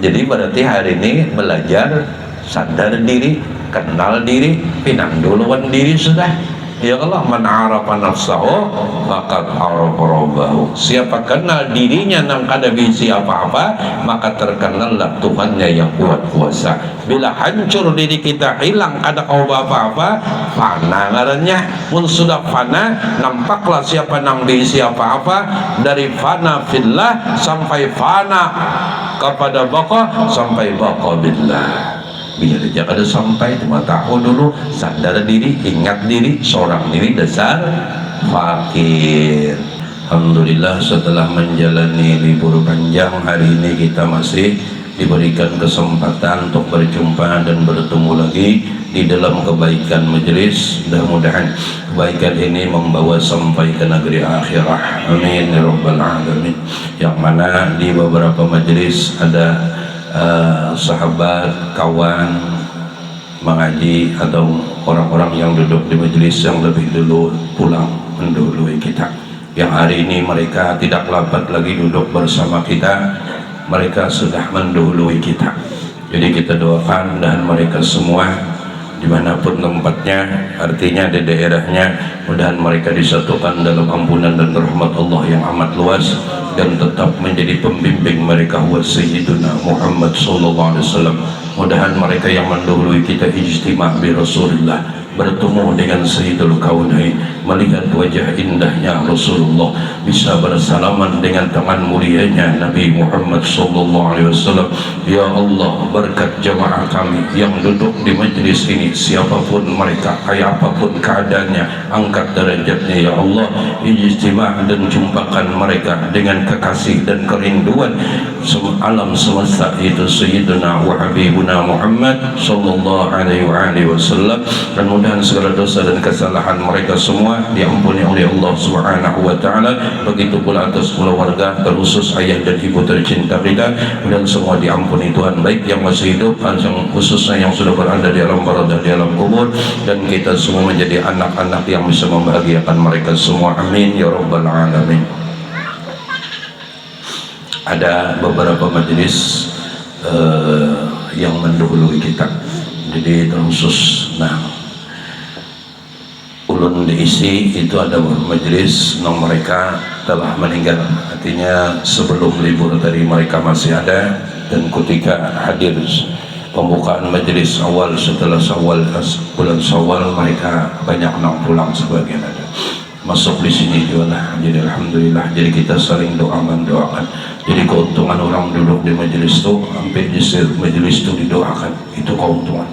Jadi berarti hari ini belajar sadar diri, kenal diri, pinanduluan diri sudah. Ya Allah, man arafa nafsahu faqad arafa rabbahu. Siapa kenal dirinya nang kada bisi apa-apa, maka terkenallah Tuhannya yang kuat kuasa. Bila hancur diri kita, hilang kada kau apa-apa, fana ngarannya. Mun sudah fana, nampaklah siapa nang bisi apa-apa, dari fana fillah sampai fana kepada baqa, sampai baqa billah. Biar aja kada sampai, cuma tahu dulu, sadar diri, ingat diri, seorang diri dasar fakir. Alhamdulillah, setelah menjalani libur panjang, hari ini kita masih diberikan kesempatan untuk berjumpa dan bertemu lagi di dalam kebaikan majelis. Mudah-mudahan kebaikan ini membawa sampai ke negeri akhirah. Amin ya rabbal alamin. Yang mana di beberapa majelis ada sahabat, kawan mengaji atau orang-orang yang duduk di majelis yang lebih dulu pulang mendahului kita, yang hari ini mereka tidak dapat lagi duduk bersama kita, mereka sudah mendahului kita. Jadi kita doakan dan mereka semua dimanapun tempatnya, artinya di daerahnya, mudah-mudahan mereka disatukan dalam ampunan dan rahmat Allah yang amat luas, dan tetap menjadi pembimbing mereka wa sayyiduna Muhammad sallallahu alaihi wasallam. Mudah-mudahan mereka yang mendahului kita ijtima' bi Rasulullah, bertemu dengan Sayyidul Kaunain, melihat wajah indahnya Rasulullah, bisa bersalaman dengan tangan mulianya Nabi Muhammad sallallahu alaihi wasallam. Ya Allah, berkat jamaah kami yang duduk di majlis ini, siapapun mereka, kayak apapun keadaannya, angkat derajatnya ya Allah. Ijtima' dan jumpakan mereka dengan kekasih dan kerinduan alam semesta, itu Sayyiduna wa Habibuna Muhammad sallallahu alaihi wasallam. Dan mudah-mudahan segala dosa dan kesalahan mereka semua diampuni oleh Allah Subhanahu wa taala. Begitu pula atas keluarga, terkhusus ayah dan ibu tercinta kita, dan semua diampuni Tuhan, baik yang masih hidup, yang khususnya yang sudah berada di alam barzakh, di alam kubur, dan kita semua menjadi anak-anak yang bisa membahagiakan mereka semua. Amin ya rabbal alamin. Ada beberapa majelis yang mendahului kita, jadi terkhusus ulun diisi itu ada majelis yang mereka telah meninggal, artinya sebelum libur tadi mereka masih ada, dan ketika hadir pembukaan majelis awal setelah bulan Syawal, mereka banyak nang pulang, sebagian ada masuk di sini juga lah. Jadi alhamdulillah, jadi kita saling doakan. Jadi keuntungan orang duduk di majelis itu, hampir di majelis itu didoakan, itu keuntungan.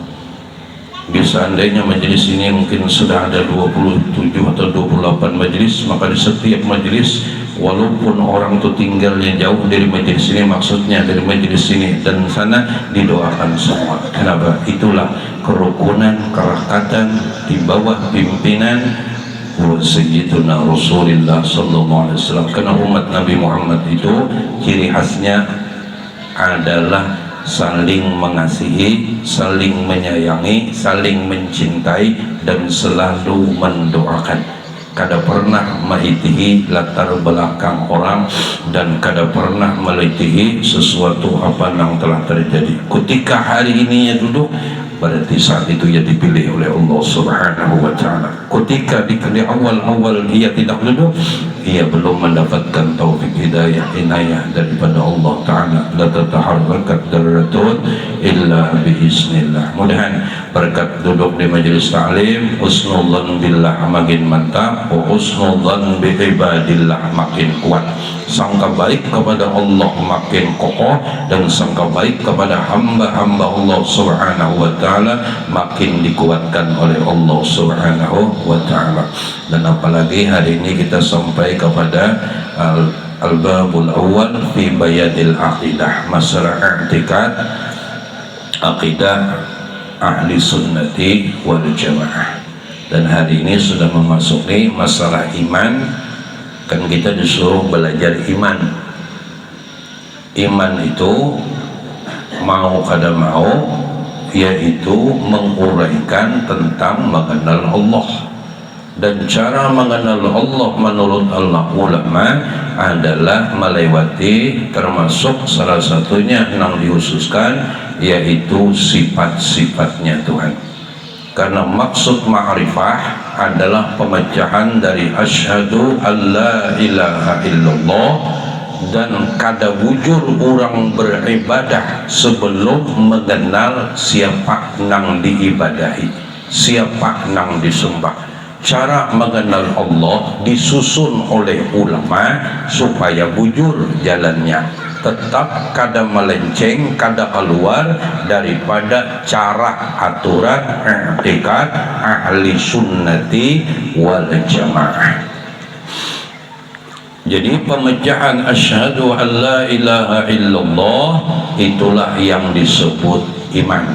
Jadi seandainya majelis ini mungkin sudah ada 27 atau 28 majelis, maka di setiap majelis, walaupun orang itu tinggalnya jauh dari majelis ini, maksudnya dari majelis ini dan sana, didoakan semua. Kenapa? Itulah kerukunan, kerakatan di bawah pimpinan Sayyiduna Rasulullah sallallahu alaihi wasallam. Karena umat Nabi Muhammad itu ciri khasnya adalah saling mengasihi, saling menyayangi, saling mencintai, dan selalu mendoakan. Kada pernah melitihi latar belakang orang, dan kada pernah melitihi sesuatu apa yang telah terjadi. Ketika hari ini ya duduk, berarti saat itu ia dipilih oleh Allah Subhanahu wa taala. Ketika di awal-awal ia tidak duduk, ia belum mendapatkan taufik hidayah inayah daripada Allah taala. La tataharrakat darratun illa biiznillah. Mudahan berkat duduk di majelis ta'lim, husnudzan billah makin mantap, wa husnudzan bi ibadillah makin kuat. Sangka baik kepada Allah makin kokoh, dan sangka baik kepada hamba-hamba Allah Subhanahu wa taala makin dikuatkan oleh Allah Subhanahu wa taala. Dan apalagi hari ini kita sampai kepada al-babul awal fi bayanil aqidah, masalah i'tikad akidah ahli sunnati wal jamaah. Dan hari ini sudah memasuki masalah iman. Kan kita disuruh belajar iman. Iman itu mau kada mau, yaitu menguraikan tentang mengenal Allah. Dan cara mengenal Allah menurut ulama adalah melewati termasuk salah satunya yang dihususkan yaitu sifat-sifatnya Tuhan. Karena maksud ma'rifah adalah pemecahan dari asyhadu alla ilaha illallah dan kada wujud orang beribadah sebelum mengenal siapa nang diibadahi, siapa nang disembah. Cara mengenal Allah disusun oleh ulama supaya bujur jalannya, tetap kada melenceng, kada keluar daripada cara aturan i'tiqad ahli sunnati wal jamaah. Jadi pemecahan asyhadu an la ilaha illallah itulah yang disebut iman.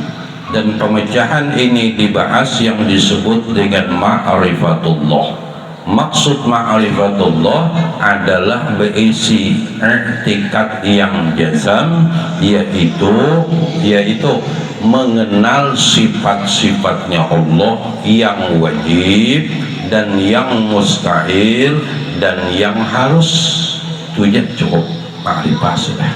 Dan pemecahan ini dibahas yang disebut dengan ma'rifatullah. Maksud ma'rifatullah adalah berisi i'tikad yang jazam, yaitu mengenal sifat-sifatnya Allah yang wajib dan yang mustahil dan yang harus. Itu aja cukup ma'rifah sudah.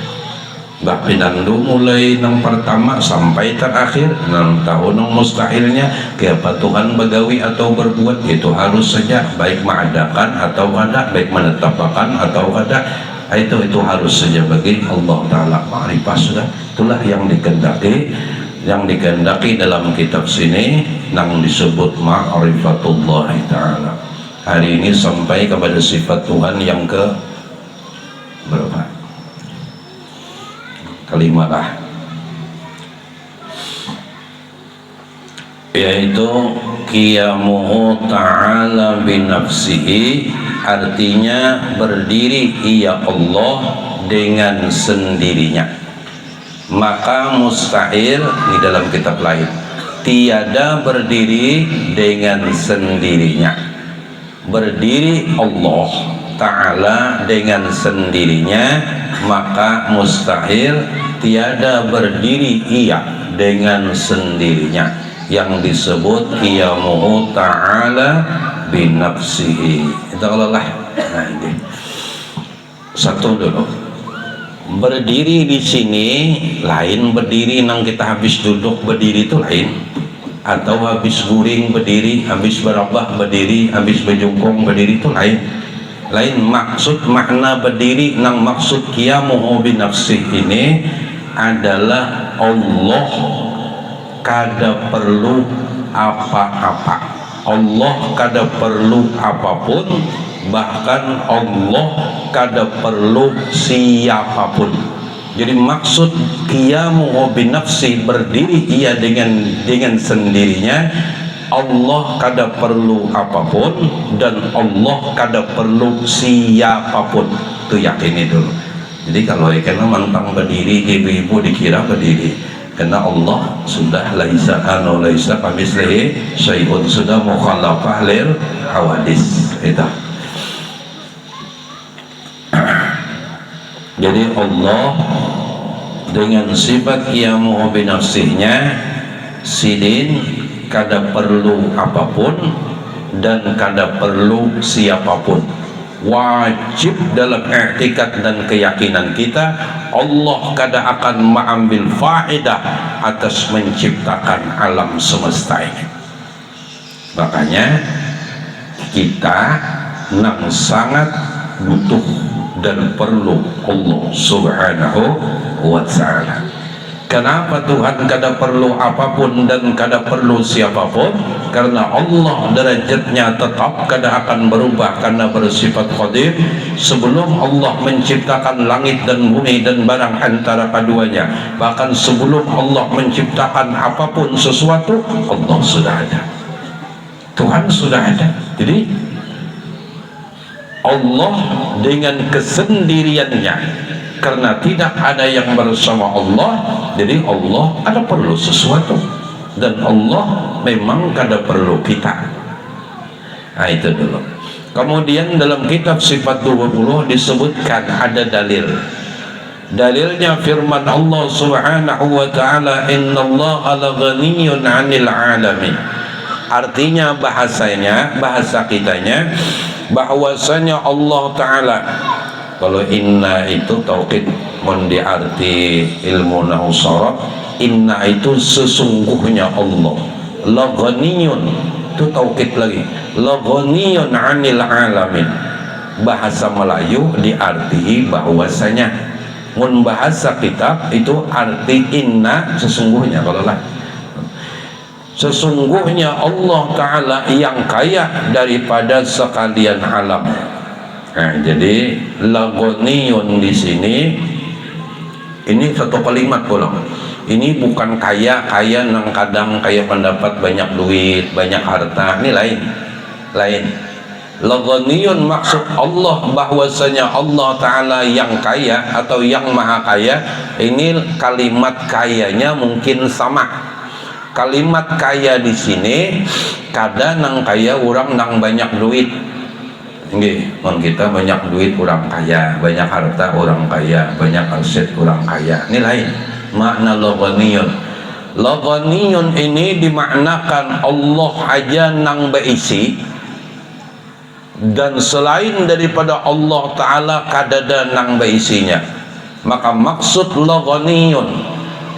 Mbak Pinandu mulai yang pertama sampai terakhir 6 tahun yang mustahilnya keapa Tuhan begawi atau berbuat itu harus saja, baik mengadakan atau kada, baik menetapkan atau kada, itu harus saja bagi Allah Ta'ala. Ma'rifah sudah, itulah yang dikehendaki dalam kitab sini yang disebut ma'rifatullah Ta'ala. Hari ini sampai kepada sifat Tuhan yang ke berapa? Kelima lah, yaitu qiyamuhu ta'ala binafsihi, artinya berdiri ia Allah dengan sendirinya. Maka mustahil di dalam kitab lain tiada berdiri dengan sendirinya. Berdiri Allah Ta'ala dengan sendirinya, maka mustahil tiada berdiri ia dengan sendirinya, yang disebut qiyamuhu ta'ala binafsihi. Itu kalau lah. Nah, ini satu dulu. Berdiri di sini lain berdiri nang kita habis duduk berdiri itu lain, atau habis guring berdiri, habis berabah berdiri, habis berjongkong berdiri itu lain. Maksud makna berdiri nang maksud qiyamuhu binafsih ini adalah Allah kada perlu apa-apa, Allah kada perlu apapun, bahkan Allah kada perlu siapapun. Jadi maksud qiyamuhu binafsih, berdiri ia dengan sendirinya, Allah kada perlu apapun dan Allah kada perlu siapapun. Itu yakini dulu. Jadi kalau ikan mentang berdiri, ibu-ibu dikira berdiri, karena Allah sudah laisa kamitslihi syai'un, sudah mukhalafah lil hawadis. Itu. Jadi Allah dengan sifat qiyamuhu binafsihnya sidin kada perlu apapun dan kada perlu siapapun. Wajib dalam i'tikad dan keyakinan kita, Allah kada akan mengambil faedah atas menciptakan alam semesta ini. Makanya kita nang sangat butuh dan perlu Allah Subhanahu wa ta'ala. Kenapa Tuhan kada perlu apapun dan kada perlu siapapun? Karena Allah derajatnya tetap, kada akan berubah karena bersifat qadir. Sebelum Allah menciptakan langit dan bumi dan barang antara keduanya, bahkan sebelum Allah menciptakan apapun sesuatu, Allah sudah ada, Tuhan sudah ada. Jadi Allah dengan kesendiriannya, karena tidak ada yang bersama Allah, jadi Allah ada perlu sesuatu, dan Allah memang kada perlu kita. Nah, itu dulu. Kemudian dalam kitab sifat 20 disebutkan ada dalil. Dalilnya firman Allah Subhanahu wa ta'ala, innallaha laghaniyyun 'anil 'alamin. Artinya bahasa kitanya bahwasanya Allah Ta'ala, kalau inna itu taukid, mun diarti ilmu nahwu sharaf, inna itu sesungguhnya Allah, la ghaniyun itu taukid lagi, la ghaniyun 'anil alamin. Bahasa Melayu diarti bahwasanya, mun bahasa kitab itu arti inna sesungguhnya, kalau lah sesungguhnya Allah Ta'ala yang kaya daripada sekalian alam. Nah, jadi lagoniyun di sini ini satu kalimat pulang. Ini bukan kaya nang kadang kaya pendapat banyak duit, banyak harta. Ini lain. Lagoniyun maksud Allah bahwasanya Allah Ta'ala yang kaya atau yang maha kaya. Ini kalimat kayanya mungkin sama. Kalimat kaya di sini kadang nang kaya orang nang banyak duit. Nggih, mun kita banyak duit orang kaya, banyak harta orang kaya, banyak aset orang kaya. Ini lain. Makna laghaniyun. Laghaniyun ini dimaknakan Allah aja nang beisi, dan selain daripada Allah Ta'ala kadada nang beisinya. Maka maksud laghaniyun,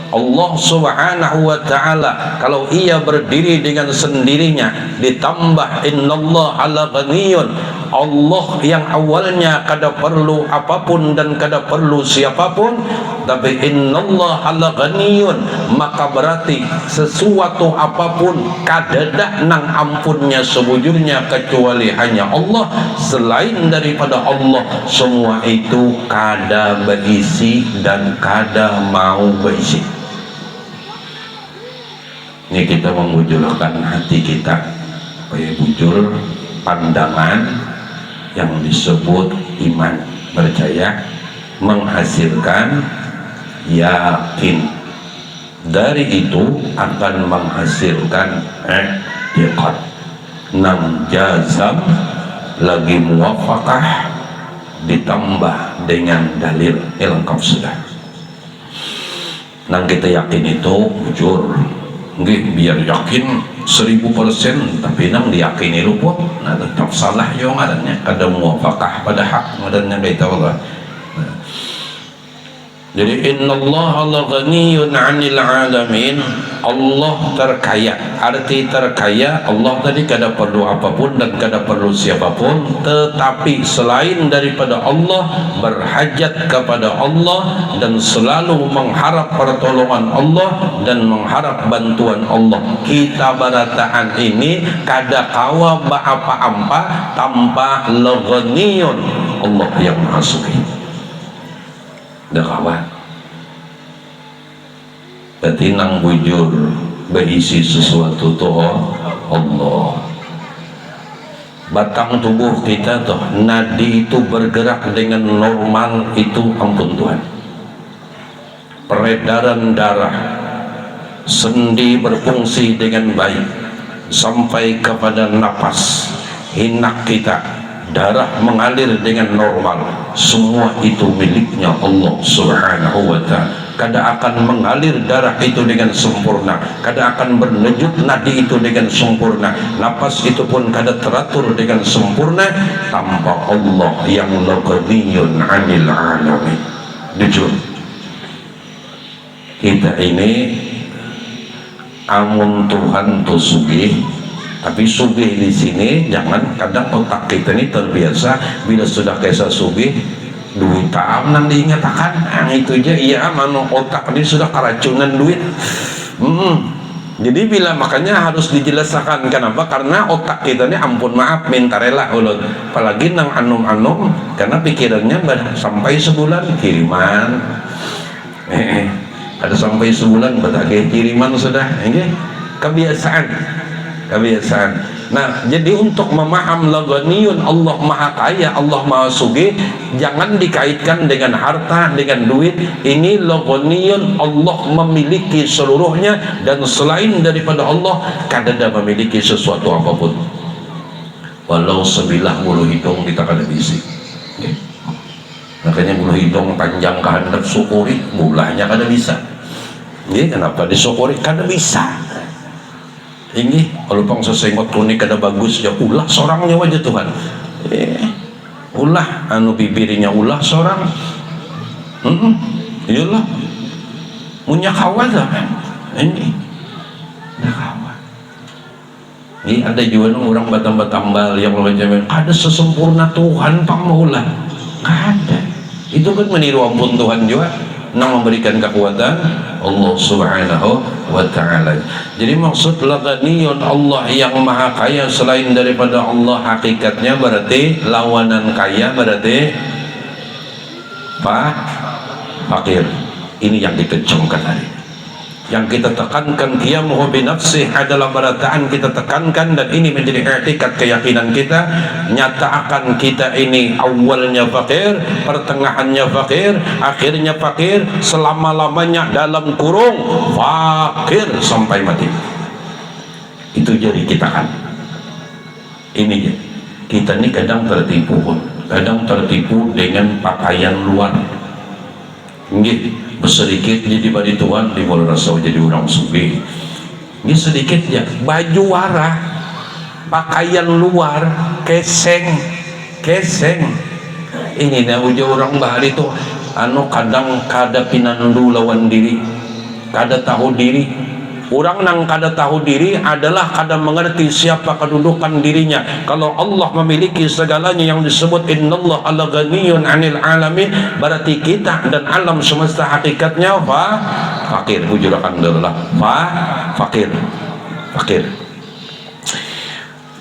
Allah Subhanahu wa Ta'ala kalau ia berdiri dengan sendirinya, ditambah innallaha ala ghaniyun, Allah yang awalnya kada perlu apapun dan kada perlu siapapun, tapi innallaha ala ghaniyun, maka berarti sesuatu apapun kadada nang ampunnya sebujurnya kecuali hanya Allah. Selain daripada Allah, semua itu kada berisi dan kada mau berisi. Ini kita membujurkan hati kita supaya bujur pandangan yang disebut iman, percaya, menghasilkan yakin. Dari itu akan menghasilkan i'tiqad, nang jazam lagi muwafaqah ditambah dengan dalil lengkap sudah. Nang kita yakin itu bujur. Nggih, biar yakin 1000%, tapi nang diyakini luput, nah tetap salah yo ngarannya, kada muwafaqah pada hak ngarannya kita Allah. Jadi innallaha la ghaniyun 'anil 'alamin, Allah terkaya. Arti terkaya, Allah tadi kada perlu apapun dan kada perlu siapapun, tetapi selain daripada Allah berhajat kepada Allah dan selalu mengharap pertolongan Allah dan mengharap bantuan Allah. Kita barataan ini kada kawa apa-apa tanpa la ghaniyun, Allah yang Maha Suci. Dah kawan, berarti nang bujur berisi sesuatu tuh Allah. Batang tubuh kita tuh, nadi itu bergerak dengan normal itu, ampun Tuhan. Peredaran darah, sendi berfungsi dengan baik sampai kepada napas, hinak kita, darah mengalir dengan normal. Semua itu miliknya Allah Subhanahu wa Ta'ala. Kada akan mengalir darah itu dengan sempurna, kada akan berdenyut nadi itu dengan sempurna, napas itu pun kada teratur dengan sempurna tanpa Allah yang laghaniyun 'anil 'alamin. Jujur, kita ini amun Tuhan tuh sugih, tapi sugih di sini jangan kadang otak kita ini terbiasa bila sudah kaisa sugih duit taam nang diingatakan itu aja, iya mano otak ini sudah keracunan duit. Jadi bila makanya harus dijelaskan kenapa, karena otak kita ini ampun maaf minta rela ulun, apalagi nang anum-anum karena pikirannya sampai sebulan kiriman ada sampai sebulan berbagai kiriman sudah ini kebiasaan. Nah, jadi untuk memaham laghaniyun, Allah maha kaya, Allah maha sugih, jangan dikaitkan dengan harta, dengan duit. Ini laghaniyun, Allah memiliki seluruhnya, dan selain daripada Allah kadada memiliki sesuatu apapun. Walau sebilah bulu hidung kita kada bisa. Makanya bulu hidung panjang kehendak syukuri, bulahnya kada bisa. Kenapa disyukuri? Kada bisa. Ini kalau pang sesengot kuning kada bagus ya ulah sorangnya wajah Tuhan. Ulah anu bibirnya ulah sorang. Iyalah. Punya kawan lah. Ini. Nah kawan. Ini ada juga orang batang-batambal yang macam ada sesempurna Tuhan pang maulah. Ada. Itu kan meniru ampun Tuhan juga. Nang memberikan kekuatan Allah subhanahu wa ta'ala. Jadi maksud laganiyun Allah yang maha kaya selain daripada Allah hakikatnya berarti lawanan kaya berarti fakir. Ini yang dikencangkan hari ini. Yang kita tekankan qiyamuhu binafsih adalah berataan kita tekankan, dan ini menjadi i'tikad keyakinan kita. Nyata akan kita ini awalnya fakir, pertengahannya fakir, akhirnya fakir, selama-lamanya dalam kurung fakir sampai mati. Itu jadi kita kan. Ini kita ini kadang tertipu pun, kadang tertipu dengan pakaian luar. Nggih. Bersedikit jadi badi Tuhan di mulut rasa jadi orang sufi. Ini sedikit ya baju warah, pakaian luar, keseng. Ini dah ujar orang bahari itu anu kadang kada pinandu lawan diri, kada tahu diri. Orang nang kada tahu diri adalah kada mengerti siapa kedudukan dirinya. Kalau Allah memiliki segalanya yang disebut innallaha ala ghaniyun 'anil alamin, berarti kita dan alam semesta hakikatnya fakir. Bujur alhamdulillah. Fakir.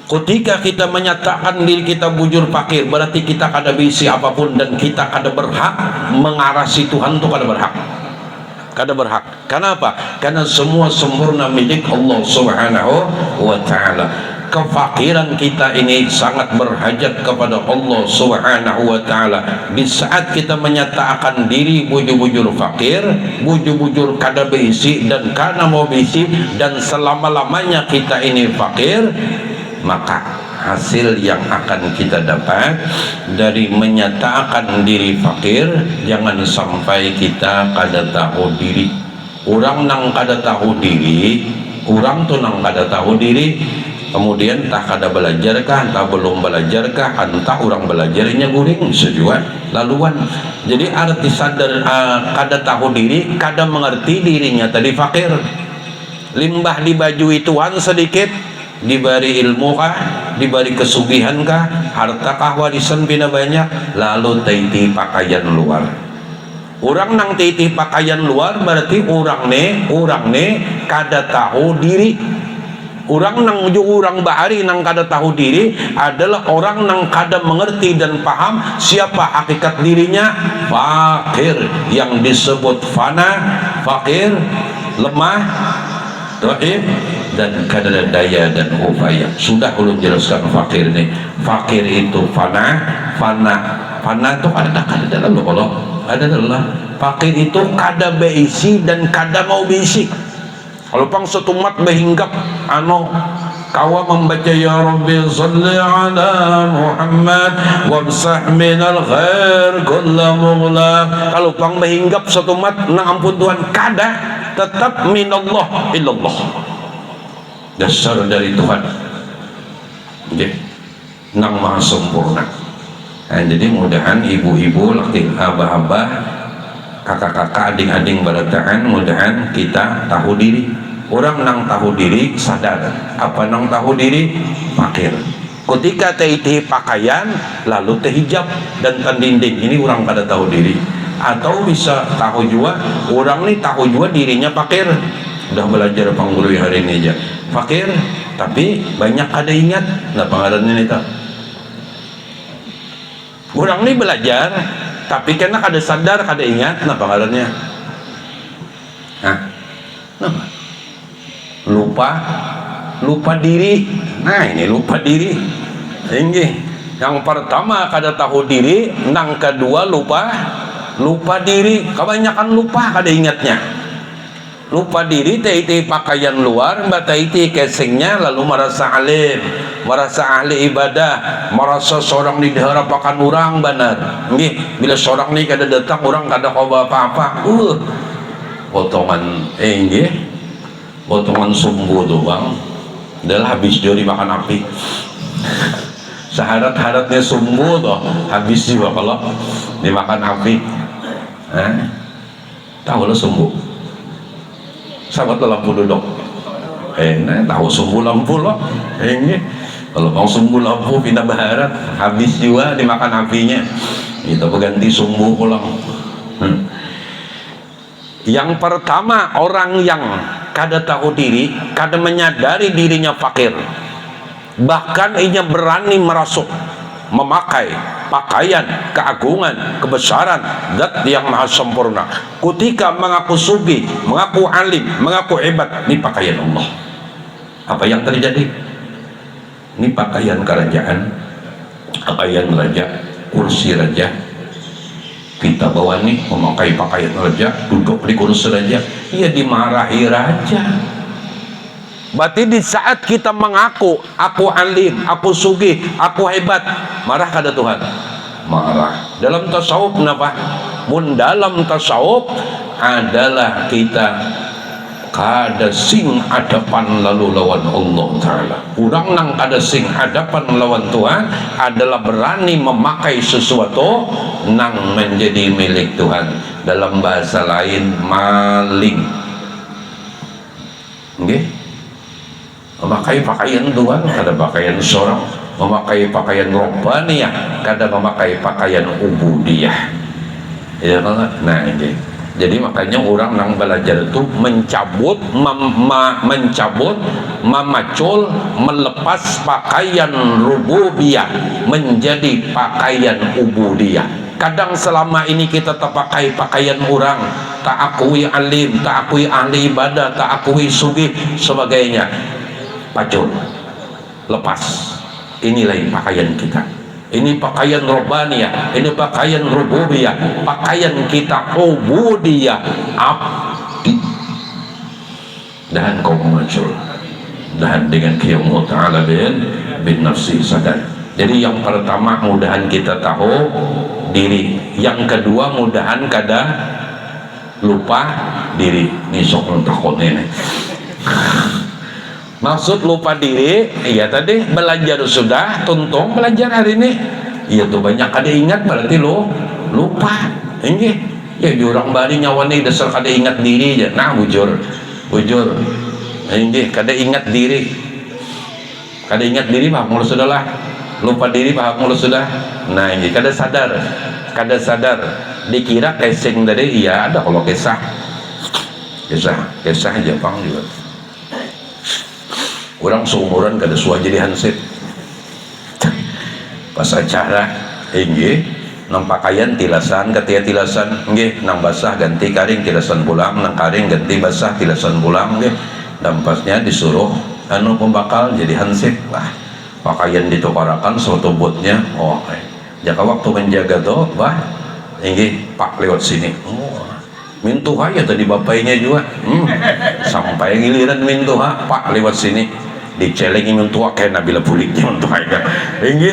Ketika kita menyatakan diri kita bujur fakir, berarti kita kada bisi apapun dan kita kada berhak mengarasi Tuhan, itu kada berhak. Kenapa? Karena semua sempurna milik Allah subhanahu wa ta'ala. Kefakiran kita ini sangat berhajat kepada Allah subhanahu wa ta'ala. Di saat kita menyatakan diri bujur-bujur fakir, bujur-bujur kada beisi dan kada mau beisi, dan selama-lamanya kita ini fakir, maka hasil yang akan kita dapat dari menyatakan diri fakir, jangan sampai kita kada tahu diri. Orang nang kada tahu diri, orang tuh nang kada tahu diri, kemudian tak kada belajarkah, tak belum belajarkah, entah orang belajarnya guring sejuan laluan. Jadi arti sadar kada tahu diri, kada mengerti dirinya tadi fakir. Limbah dibajui Tuhan sedikit, diberi ilmu kah, diberi kesugihan kah, harta kah, warisan bina banyak, lalu taiti pakaian luar. Orang nang taiti pakaian luar berarti orang ne kada tahu diri. Orang nang orang bahari nang kada tahu diri adalah orang nang kada mengerti dan paham siapa hakikat dirinya. Fakir yang disebut fana, fakir, lemah, dhaif, dan kada daya dan upaya. Sudah ulun jelaskan fakir ini. Fakir itu fana itu ada lalu kalau ada adalah fakir itu kada beisi dan kada mau beisi. Kalau pang setumat behinggap kawa membaca ya Rabbi salli ala Muhammad wamsah minal ghair kulla mughlaq, kalau pang behinggap setumat nang ampun Tuhan kada, tetap minallah illallah, dasar dari Tuhan nang maha sempurna. Nah, jadi mudahan ibu-ibu, laki abah-abah, kakak-kakak, adik-adik berataan, mudahan kita tahu diri. Orang nang tahu diri sadar. Apa nang tahu diri? Fakir. Ketika teh pakaian lalu teh hijab dan tandinding, ini orang pada tahu diri. Atau bisa tahu juga, orang ini tahu juga dirinya fakir. Udah belajar pangguru hari ini aja fakir, tapi banyak ada ingat. Nah pengarannya nih tak. Orang ini belajar, tapi karena kada sadar, kada ingat. Nah pengarannya. Nah, lupa diri. Nah ini lupa diri. Ini yang pertama kada tahu diri, nang kedua lupa diri. Kebanyakan lupa kada ingatnya. Lupa diri taiti pakaian luar, taiti casingnya, lalu merasa alim, merasa ahli ibadah, merasa seorang ni diharapakan orang benar. Nih bila seorang ni kada datang, orang kada kau apa-apa. Potongan potongan sumbu doang. Adalah habis juga dimakan api. Seharat-haratnya sumbu tuh habis juga kalau dimakan api. Tahu lo sumbu? Sahabat lampu duduk. Tahu sumbu lampu lo? Ini kalau mau sumbu lampu pindah baharat habis juga dimakan apinya. Itu berganti sumbu pulang. Yang pertama, orang yang kada tahu diri, kada menyadari dirinya fakir, bahkan ia berani merasuk memakai pakaian keagungan, kebesaran zat yang maha sempurna, ketika mengaku sugi, mengaku alim, mengaku hebat, ini pakaian Allah. Apa yang terjadi? Ini pakaian kerajaan, pakaian raja, kursi raja. Kita bawa nih memakai pakaian raja, duduk di kursi raja, ia dimarahi raja. Berarti di saat kita mengaku aku alim, aku sugih, aku hebat, marah kada Tuhan? Marah. Dalam tasawuf kenapa? Dalam tasawuf adalah kita kada sing hadapan lalu lawan Allah Ta'ala. Urang nang kada sing hadapan lawan Tuhan adalah berani memakai sesuatu nang menjadi milik Tuhan. Dalam bahasa lain, maling. Okay? Memakai pakaian Tuhan, kada pakaian seorang. Memakai pakaian robbaniyah, kada memakai pakaian ubudiyah. Ya kan? Nah ini. Jadi makanya orang nang belajar itu mencabut, memacul, melepas pakaian rububiyah menjadi pakaian ubudiyah. Kadang selama ini kita terpakai pakaian orang, tak akui alim, tak akui ahli ibadah, tak akui sugih sebagainya. Pacul, lepas. Ini lain pakaian kita. Ini pakaian robbaniyah, ini pakaian rububiyah, pakaian kita ubudiyah, abdi. Dan kau muncul, dan dengan qiyamul ta'ala bin nafsi sadar. Jadi yang pertama mudahan kita tahu diri, yang kedua mudahan kada lupa diri. Ini sok takut ini. Maksud lupa diri, iya tadi belajar sudah, tuntung belajar hari ini, iya tuh banyak kada ingat berarti lo lupa. Ini ya jurang bari nyawa nih dasar kada ingat diri aja. Nah bujur, ini kada ingat diri, kada ingat diri paham mulu sudah lah, lupa diri paham mulu sudah. Nah ini kada sadar, dikira casing tadi, iya ada kalau kisah aja pang juga. Orang seumuran kada suah jadi hansip pas acara nang pakaian tilasan ketia tilasan nang basah ganti karing tilasan pulang, nang karing ganti basah tilasan pulang dampasnya disuruh pembakal jadi hansip. Wah, pakaian ditukarakan suatu botnya. Jaka waktu menjaga tuh pak lewat sini mintuha ya tadi bapaknya juga sampai giliran mintuha pak lewat sini dicelengi mintuha kayak nabila buliknya mintuha ini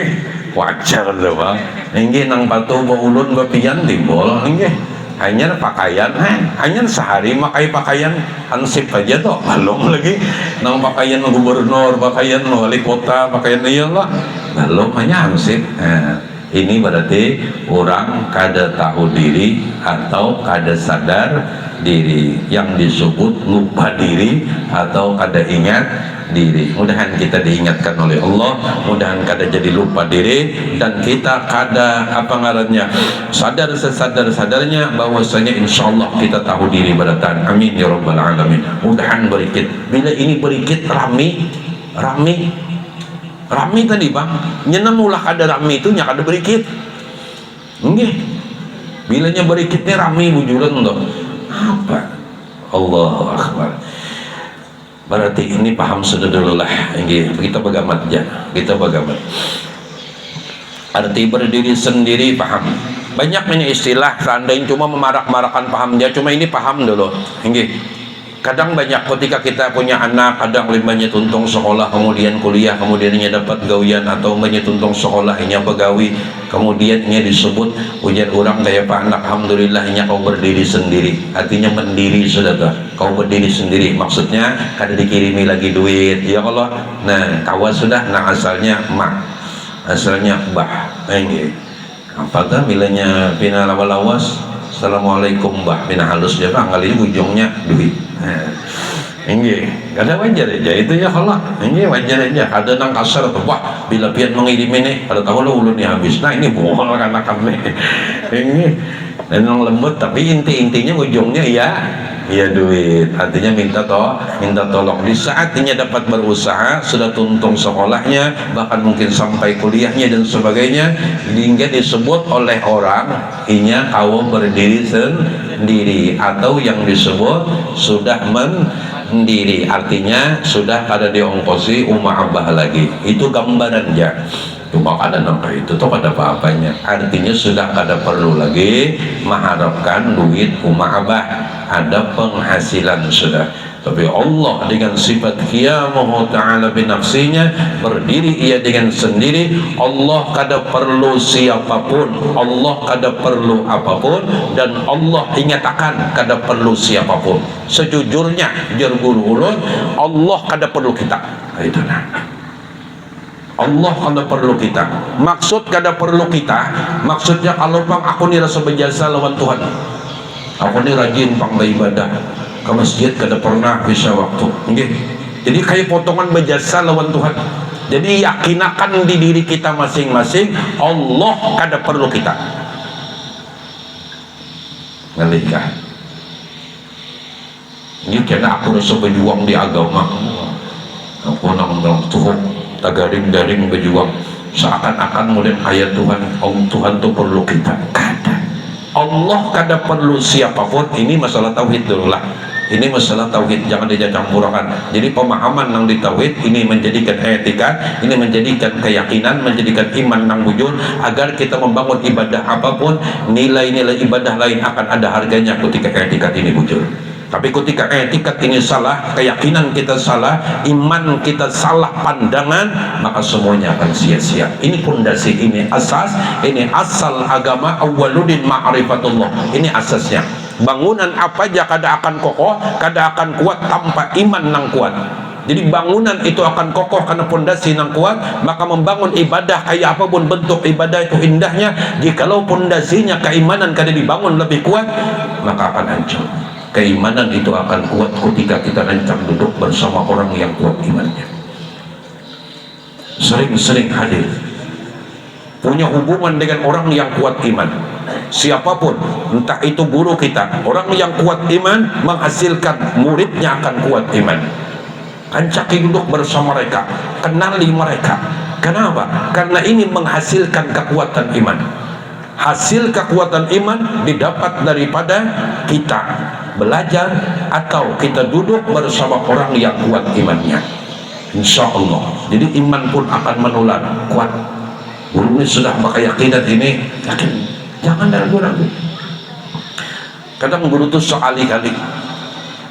wajar loh bang. Ini nang batu ulun bapian timbul hanya pakaian hanya sehari makai pakaian hansip aja tuh belum lagi nang pakaian gubernur, pakaian wali kota, pakaian iyalah belum hanya hansip. Ini berarti orang kada tahu diri atau kada sadar diri, yang disebut lupa diri atau kada ingat diri. Mudahan kita diingatkan oleh Allah, mudahan kada jadi lupa diri, dan kita kada sadar sesadar-sadarnya bahwasanya insyaallah kita tahu diri beratan. Amin ya rabbal alamin. Mudahan berikit. Bila ini berikit rami tadi bang, nyenam ulah kada rami itu nya kada berikit. Bilanya berikitnya rami bujuran tuh. Apa? Allahu akbar. Berarti ini paham sudah dulu lah. Kita bagamat aja, kita bagamat. Arti berdiri sendiri paham. Banyak ini istilah seandainya cuma memarak-marakan paham dia, cuma ini paham dulu. Kadang banyak ketika kita punya anak, kadang banyak tuntung sekolah, kemudian kuliah, kemudian ia dapat gawian, atau banyak tuntung sekolah, ia pegawai, kemudian ia disebut ujian orang kayak pak anak, alhamdulillah ia kau berdiri sendiri, artinya mendiri sudah tuh, kau berdiri sendiri, maksudnya kada dikirimi lagi duit, ya Allah. Nah kawan sudah, nah asalnya mak, asalnya bah, ini apakah bilanya pina lawas, assalamualaikum bah, pina halus dia bang, kali ini ujungnya duit. Ini kada wajar aja itu ya kalau ini wajar aja. Ada nang kasar tuh, wah bila pian mengirim ini pada tahu lo ulun habis, nah ini bohong karena kami ini dan nang lembut, tapi intinya ujungnya ya duit, artinya minta tolong. Di saat dia dapat berusaha, sudah tuntung sekolahnya, bahkan mungkin sampai kuliahnya dan sebagainya, hingga disebut oleh orang inya kau berdiri sendiri, atau yang disebut sudah mendiri, artinya sudah ada diongkosi umah abah lagi. Itu gambarannya. Cuma kada nampak itu tuh pada apa-apanya, artinya sudah kada perlu lagi mengharapkan duit umah abah, ada penghasilan sudah. Tapi Allah dengan sifat qiyamahu ta'ala binafsinya, berdiri ia dengan sendiri. Allah kada perlu siapapun, Allah kada perlu apapun, dan Allah ingatakan kada perlu siapapun. Sejujurnya jar guru ulun, Allah kada perlu kita. Itu nah, Allah kada perlu kita. Maksud kada perlu kita, maksudnya kalau pang aku ni rasa berjasa lawan Tuhan, aku ni rajin pang beribadah ke masjid kada pernah bisa waktu. Okay. Jadi kayak potongan berjasa lawan Tuhan. Jadi yakinakan di diri kita masing-masing, Allah kada perlu kita. Ngelikah. Ini karena aku rasa berjuang di agama, aku nang Tuhan tagaring-daring berjuang, seakan-akan mulai ayat Tuhan, Tuhan tuh perlu kita. Kada. Allah kada perlu siapapun. Ini masalah tauhid dulu lah. Ini masalah tauhid, jangan dicampurkan. Jadi pemahaman nang di tauhid ini menjadikan etika, ini menjadikan keyakinan, menjadikan iman nang wujud, agar kita membangun ibadah apapun, nilai-nilai ibadah lain akan ada harganya ketika etika ini wujud. Tapi ketika etikat ini salah, keyakinan kita salah, iman kita salah pandangan, maka semuanya akan sia-sia. Ini pondasi, ini asas, ini asal agama. Awwaluddin ma'rifatullah. Ini asasnya. Bangunan apa aja kada akan kokoh, kada akan kuat tanpa iman nang kuat. Jadi bangunan itu akan kokoh karena pondasi nang kuat. Maka membangun ibadah kayak apapun bentuk ibadah itu indahnya, jikalau pondasinya keimanan kada dibangun lebih kuat, maka akan hancur. Keimanan itu akan kuat ketika kita rancang duduk bersama orang yang kuat imannya, sering-sering hadir, punya hubungan dengan orang yang kuat iman. Siapapun, entah itu guru kita, orang yang kuat iman menghasilkan muridnya akan kuat iman. Kancaki duduk bersama mereka, kenali mereka. Kenapa? Karena ini menghasilkan kekuatan iman. Hasil kekuatan iman didapat daripada kita belajar atau kita duduk bersama orang yang kuat imannya, insya Allah. Jadi iman pun akan menular kuat. Guru ini sudah pakai yakinan ini, yakin, jangan ragu-ragu. Kadang guru itu sekali-kali,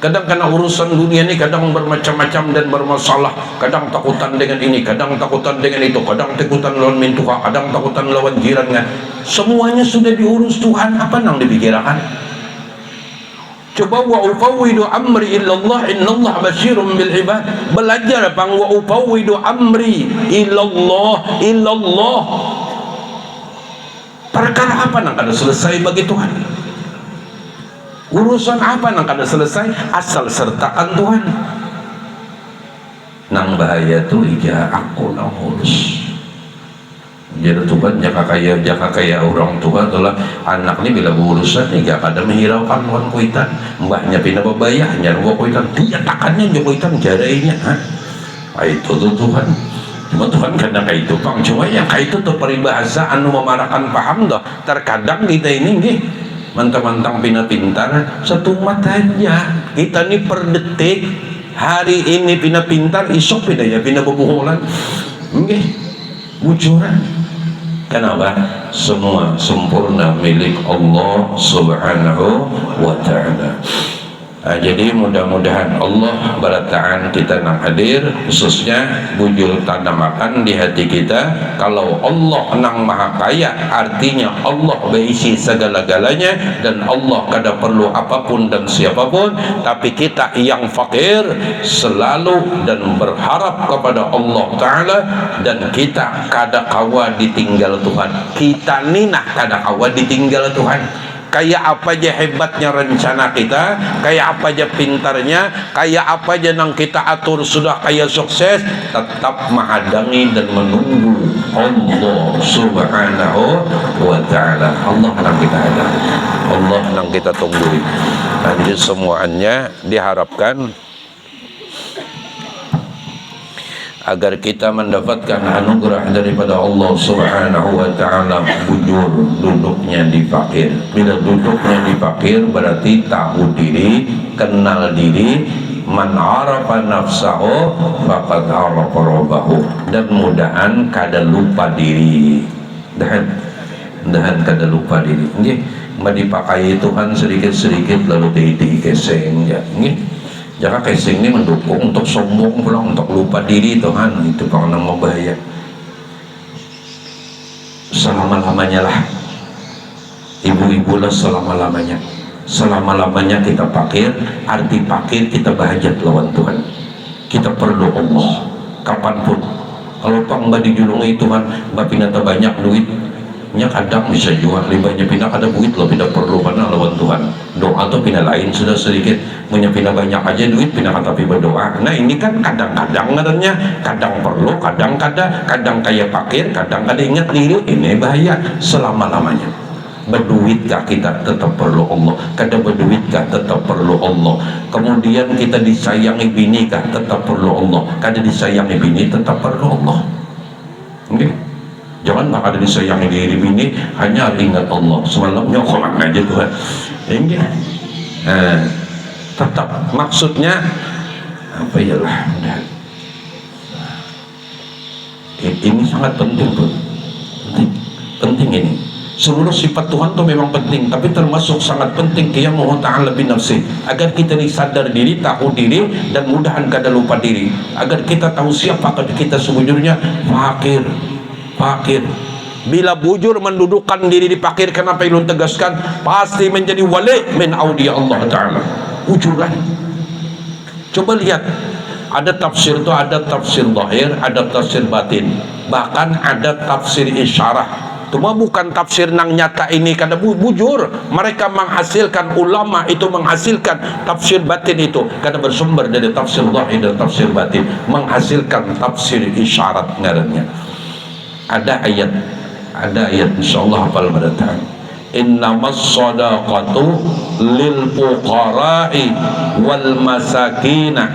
kadang karena urusan dunia ini kadang bermacam-macam dan bermasalah, kadang takutan dengan ini, kadang takutan dengan itu, kadang takutan lawan mintuha, kadang takutan lawan jirannya. Semuanya sudah diurus Tuhan, apa yang dipikirkan? Coba wa ufawwidu amri illallah innallah basyirun bil ibad. Belajar bang, wa ufawwidu amri illallah. Perkara apa nang kada selesai bagi Tuhan? Urusan apa nang kada selesai? Asal sertakan Tuhan. Nang bahaya tu ija aku nang urus. Jadi Tuhan jaka kaya orang tua itulah anak ni bila berurusan ni gak kada menghiraukan wan kuitan, mbahnya pindah babaya nyar gua kuitan, dia takannya jo kuitan jarainya. Itu tuh Tuhan. Cuma Tuhan kadang kayak itu pang, cuma yang kayak itu tuh peribahasa anu memarahkan paham dah. Terkadang kita ini nggih mantang-mantang pintar satu mata aja. Kita ni per detik hari ini pintar, isok pindah ya pindah bobolan. Nggih. Bujuran. Kenapa? Semua sempurna milik Allah subhanahu wa ta'ala. Jadi mudah-mudahan Allah balataan kita nang hadir, khususnya bujul tanamakan di hati kita. Kalau Allah nang maha kaya, artinya Allah berisi segala-galanya dan Allah kada perlu apapun dan siapapun. Tapi kita yang fakir selalu dan berharap kepada Allah Ta'ala, dan kita kada kawa ditinggal Tuhan. Kita ninah kada kawa ditinggal Tuhan. Kayak apa aja hebatnya rencana kita, kayak apa aja pintarnya, kayak apa aja yang kita atur sudah kayak sukses, tetap menghadang dan menunggu Allah Subhanahu wa Ta'ala. Allah yang kita hadap, Allah yang kita tunggu. Jadi semuanya diharapkan agar kita mendapatkan anugerah daripada Allah Subhanahu wa Ta'ala. Bujur duduknya di fakir. Bila duduknya di fakir berarti tahu diri, kenal diri. Man arafa nafsahu faqad arafa rabbahu. Dan mudahan kada lupa diri. Dan kada lupa diri. Nggih, dipakai Tuhan sedikit-sedikit lalu keseng ya. Nggih. Jangan kesing ini mendukung untuk sombong pulang, untuk lupa diri Tuhan. Itu karena mau bahaya. Selama-lamanya lah, ibu-ibu lah selama-lamanya. Selama-lamanya kita fakir, arti fakir kita bahajat lawan Tuhan. Kita perlu Allah kapanpun. Kalau pang mbak dijulungi Tuhan, mbak pinata banyak duit, nya kadang bisa jual libanya pindah ada duit lo pindah perlu mana lawan Tuhan. Doa tuh pindah lain sudah sedikit, punya pindah banyak aja duit pindah tapi berdoa. Nah ini kan kadang-kadang ngadanya, kadang perlu, kadang kayak fakir, kadang kada ingat diri. Ini bahaya. Selama-lamanya berduitkah kita tetap perlu Allah, kada berduitkah tetap perlu Allah. Kemudian kita disayangi bini kah tetap perlu Allah, kada disayangi bini tetap perlu Allah. Okay? Jangan bakal disayangi diri bini hanya ingat Allah. Semalamnya khomak aja Tuhan. Ini tetap maksudnya apa ya lah. Ini sangat penting Bro. Penting ini. Seluruh sifat Tuhan itu memang penting, tapi termasuk sangat penting qiyamuhu ta'ala bi nafsi, agar kita sadar diri, tahu diri, dan mudahan kada lupa diri, agar kita tahu siapa kita sebujurnya. Fakir. Bila bujur mendudukkan diri di fakir, kenapa ilun tegaskan pasti menjadi wali min auliya Allah Ta'ala. Bujuran. Coba lihat, ada tafsir itu, ada tafsir zahir, ada tafsir batin, bahkan ada tafsir isyarah. Cuma bukan tafsir nang nyata ini kada bujur. Mereka menghasilkan, ulama itu menghasilkan tafsir batin itu kada bersumber dari tafsir zahir dan tafsir batin, menghasilkan tafsir isyarat ngarannya. Ada ayat insyaallah hafal pada tahun. Innamas shadaqatu lil fuqara'i wal masakina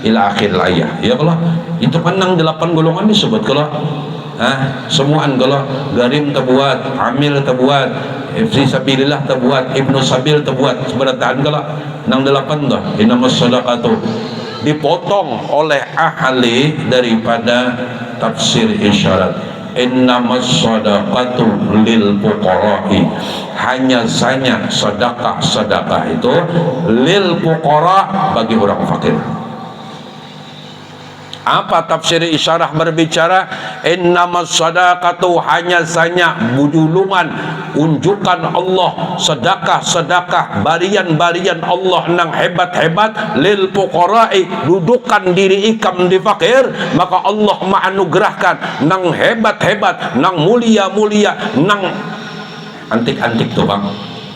ila akhir ayat. Ya Allah, itu kan nang 8 golongan disebut kalau semuaan kalau garim terbuat, amil terbuat, fi sabilillah terbuat, ibnu sabil terbuat, seberataan kalau nang 8 dah. Innamas shadaqatu dipotong oleh ahli daripada tafsir isyarat. Innamas shadaqatu lil fuqara'i, hanya saja sedekah itu lil fuqara, bagi orang fakir. Apa tafsir isyarah berbicara? Innamas shadaqatu, hanya saja bujulungan unjukan Allah, sedekah barian Allah nang hebat lil fuqara'i, dudukan diri ikam di fakir, maka Allah menganugerahkan nang hebat nang mulia nang antik tuh Bang.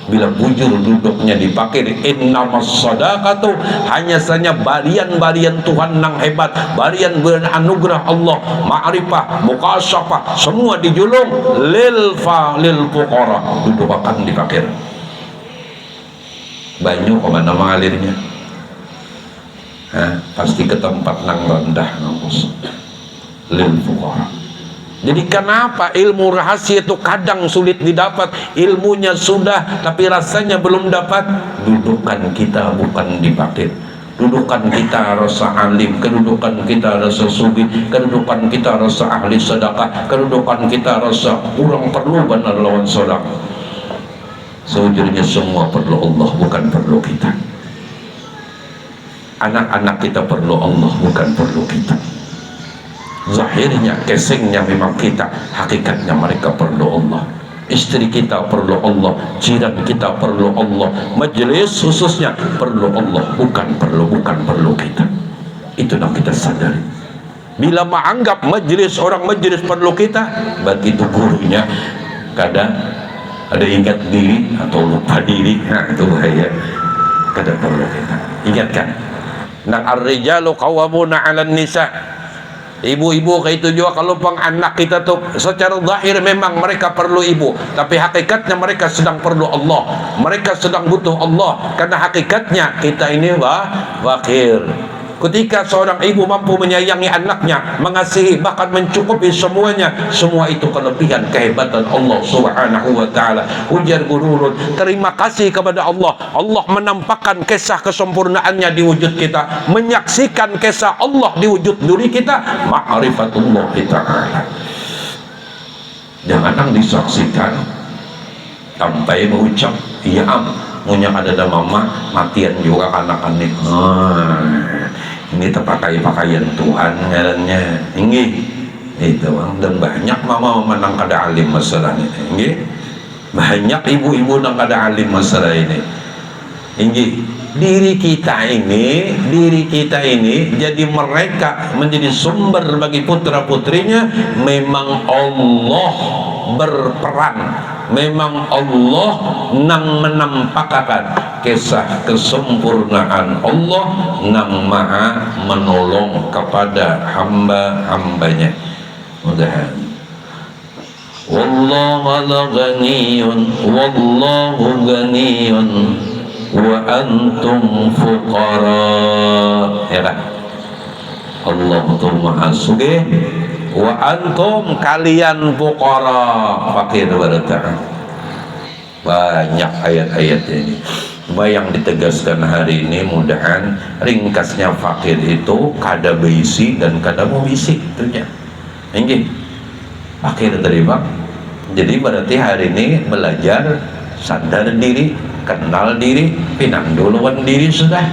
Bila bujur duduknya di fakir, innamas shadaqatu, hanya saja barian Tuhan nang hebat, barian anugerah Allah, ma'rifah, mukasyafah, semua dijulung lil fuqara, dudukan di fakir. Banyu kemana mengalirnya? Pasti ke tempat nang rendah, ngampus lil fuqara. Jadi kenapa ilmu rahasia itu kadang sulit didapat? Ilmunya sudah tapi rasanya belum dapat. Dudukan kita bukan di fakir, dudukan kita rasa alim, kedudukan kita rasa sugi, kedudukan kita rasa ahli sedekah, kedudukan kita rasa kurang perlu benar lawan sedekah. Sejujurnya semua perlu Allah, bukan perlu kita. Anak-anak kita perlu Allah, bukan perlu kita. Zahirnya, kesengnya memang kita, hakikatnya mereka perlu Allah. Istri kita perlu Allah, jiran kita perlu Allah, majelis khususnya perlu Allah, bukan perlu kita. Itu yang kita sadari. Bila menganggap orang majelis perlu kita, berarti itu gurunya kadang ada ingat diri atau lupa diri. Nah, itu bahaya. Kadang perlu kita ingatkan. Nah, ar-rijalu qawwamuna 'alan nisa. Ibu-ibu kayak itu juga, kalau pang anak kita tuh secara zahir memang mereka perlu ibu, tapi hakikatnya mereka sedang perlu Allah, mereka sedang butuh Allah, karena hakikatnya kita ini fakir. Ketika seorang ibu mampu menyayangi anaknya, mengasihi, bahkan mencukupi semuanya, semua itu kelebihan kehebatan Allah Subhanahu wa taala. Ujar gururun, terima kasih kepada Allah. Allah menampakkan kisah kesempurnaannya di wujud kita, menyaksikan kisah Allah di wujud diri kita, ma'rifatullah taala. Jangan disaksikan sampai mengucap iya punya ada mama matian juga anak-anak. Ini terpakai pakaian Tuhan ngarannya ini itu dan banyak mama menang kada alim masalah ini, banyak ibu-ibu nang kada alim masalah ini. Diri kita ini jadi mereka menjadi sumber bagi putra putrinya. Memang Allah berperan, memang Allah nang menampakkan kisah kesempurnaan Allah, nang maha menolong kepada hamba-hambanya. Mudah-mudahan wallahu ghaniyun wa antum fuqara, ya kan? Allah tuh maha sugih, wa antum kalian fuqara, fakir berarti. Banyak ayat-ayat ini yang ditegaskan hari ini. Mudahan ringkasnya fakir itu kada berisi dan kada mau bisi itunya. Ini fakir terima. Jadi berarti hari ini belajar sadar diri, kenal diri, pinanduluan diri sudah.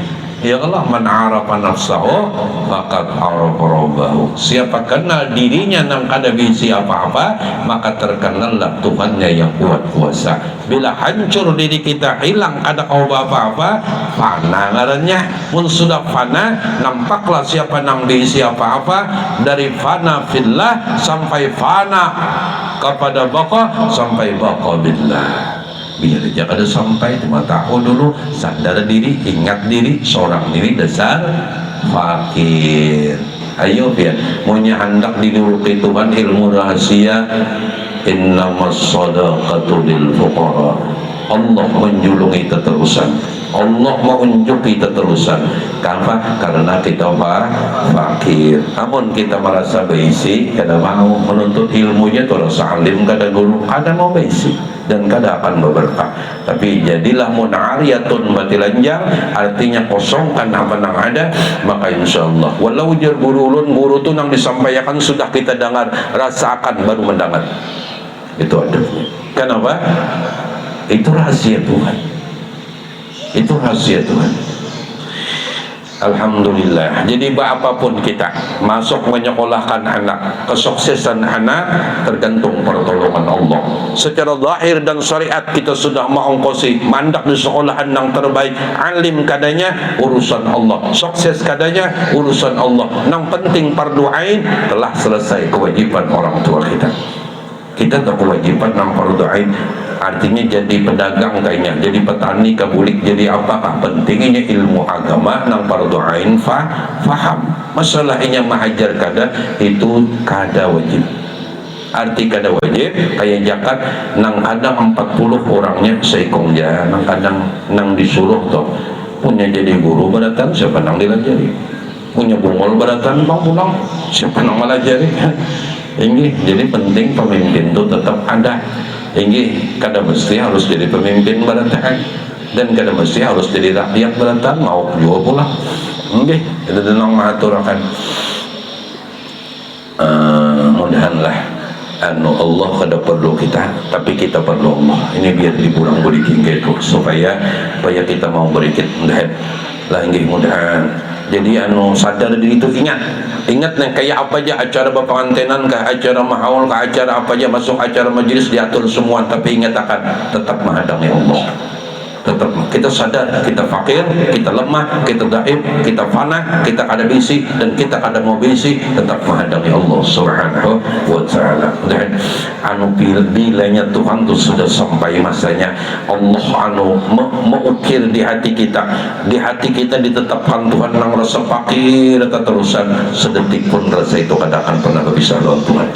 Ya Allah, man arafa nafsahu faqad arafa rabbahu. Siapa kenal dirinya nang kada bisi apa-apa, maka terkenallah Tuhannya yang kuat kuasa. Bila hancur diri kita, hilang ada apa-apa, fana ngarannya. Mun sudah fana, nampaklah siapa nang bisi apa-apa, dari fana fillah sampai fana kepada baqa, sampai baqa billah. Biar aja kada sampai, cuma tahu dulu, sadar diri, ingat diri, seorang diri dasar fakir. Ayo biar maunya hendak diduduki Tuhan ilmu rahasia, innamas shadaqatu lil fuqara. Allah menjulungi teterusan, Allah mengunjuki teterusan. Kenapa? Karena kita fakir. Namun kita merasa beisi, kada mau menuntut ilmunya, tu rasa alim, kada guru, kada mau beisi dan kada akan berberkah. Tapi jadilah munariyatun batilanjang, artinya kosongkan apa yang ada, maka insyaallah walau jar guru tu nang disampaikan sudah kita dengar, rasakan baru mendengar. Itu adabnya. Kenapa? Itu rahasia Tuhan, itu rahasia Tuhan. Alhamdulillah. Jadi apapun kita masuk menyekolahkan anak, kesuksesan anak tergantung pertolongan Allah. Secara zahir dan syariat kita sudah mengongkosi mandak di sekolahan yang terbaik, alim kadanya urusan Allah, sukses kadanya urusan Allah. Yang penting fardu ain telah selesai kewajiban orang tua kita. Kita tak kewajiban nang fardu ain, artinya jadi pedagang kayaknya, jadi petani kabulik, jadi apakah pentingnya ilmu agama nang fardu ain faham. Masalahnya mahajar kada itu kada wajib. Arti kada wajib kayak zakat nang kadang 40 orangnya seikong ja, nang kadang nang disuruh toh punya jadi guru beratan siapa nang dilajari, punya bungol beratan bang pulang siapa nang melajari. Ini jadi penting pemimpin itu tetap ada. Ini kada mesti harus jadi pemimpin beratan, dan kada mesti harus jadi rakyat beratan mau juga pula. Oke, itu tenang mengaturakan. Mudahanlah Allah kada perlu kita, tapi kita perlu Allah. Ini biar dikurang berikin gitu supaya kita mau berikin mudahan lah. Mudahan Jadi sadar diri itu ingat nih kayak apa aja acara berpengantinan kah, acara mahaul kah, acara apa aja, masuk acara majelis diatur semua, tapi ingat akan tetap menghadapi Allah. Tetap kita sadar kita fakir, kita lemah, kita dhaif, kita fana, kita kada bisi dan kita kada mau bisi, tetap menghadapi Allah Subhanahu wa taala. Dan bilanya Tuhan itu sudah sampai masanya Allah mengukir di hati kita. Di hati kita ditetapkan Tuhan nang rasa fakir terusan, sedetik pun rasa itu kada akan pernah bisa lawan Tuhan.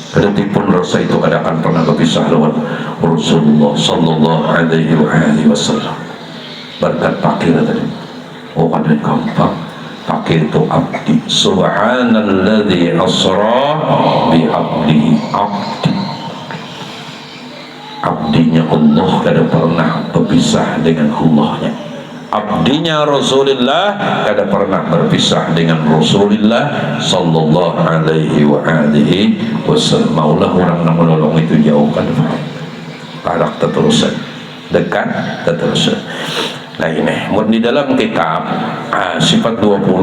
Sedetik pun rasa itu kada akan pernah berpisah lawan Rasulullah sallallahu alaihi wasallam. Berkat fakir tadi, oh kada gampang. Fakir itu abdi. Subhanalladzi asra bi abdihi. Abdinya Allah kada pernah berpisah dengan Allahnya. Abdinya Rasulullah kada pernah berpisah dengan Rasulullah sallallahu alaihi wasallam. Maulah orang yang menolong itu jauhkan parak terusan, dekat terusan. Nah ini di dalam kitab sifat 20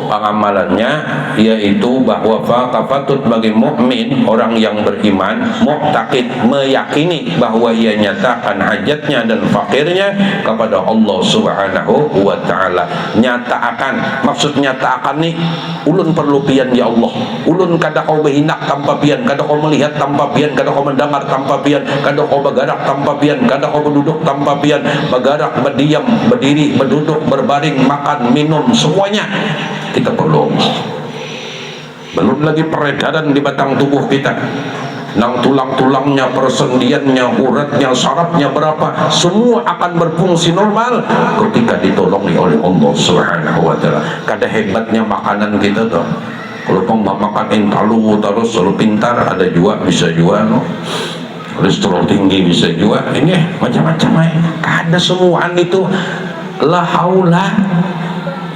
pengamalannya, yaitu bahwa fakatut bagi mukmin, orang yang beriman, muqtaqid, meyakini bahwa ia nyatakan hajatnya dan fakirnya kepada Allah Subhanahu wa taala. Nyatakan, maksud nyatakan nih, ulun perlu pian ya Allah, ulun kada kau berhinak tanpa pian, kada kau melihat tanpa pian, kada kau mendengar tanpa pian, kada kau bergerak tanpa pian, kada kau berduduk tanpa pian, bergerak, berdiam, berdiri, berduduk, berbaring, makan, minum, semuanya kita perlu Allah. Belum lagi peredaran di batang tubuh kita, nang tulang-tulangnya, persendiannya, uratnya, sarafnya berapa, semua akan berfungsi normal ketika ditolongi oleh Allah Subhanahu wa taala. Kada hebatnya makanan kita tuh, kalau kau makan intalu terus selalu pintar, ada juga bisa juga no, kolesterol tinggi bisa juga, ini macam-macam kada semuaan itu. La haula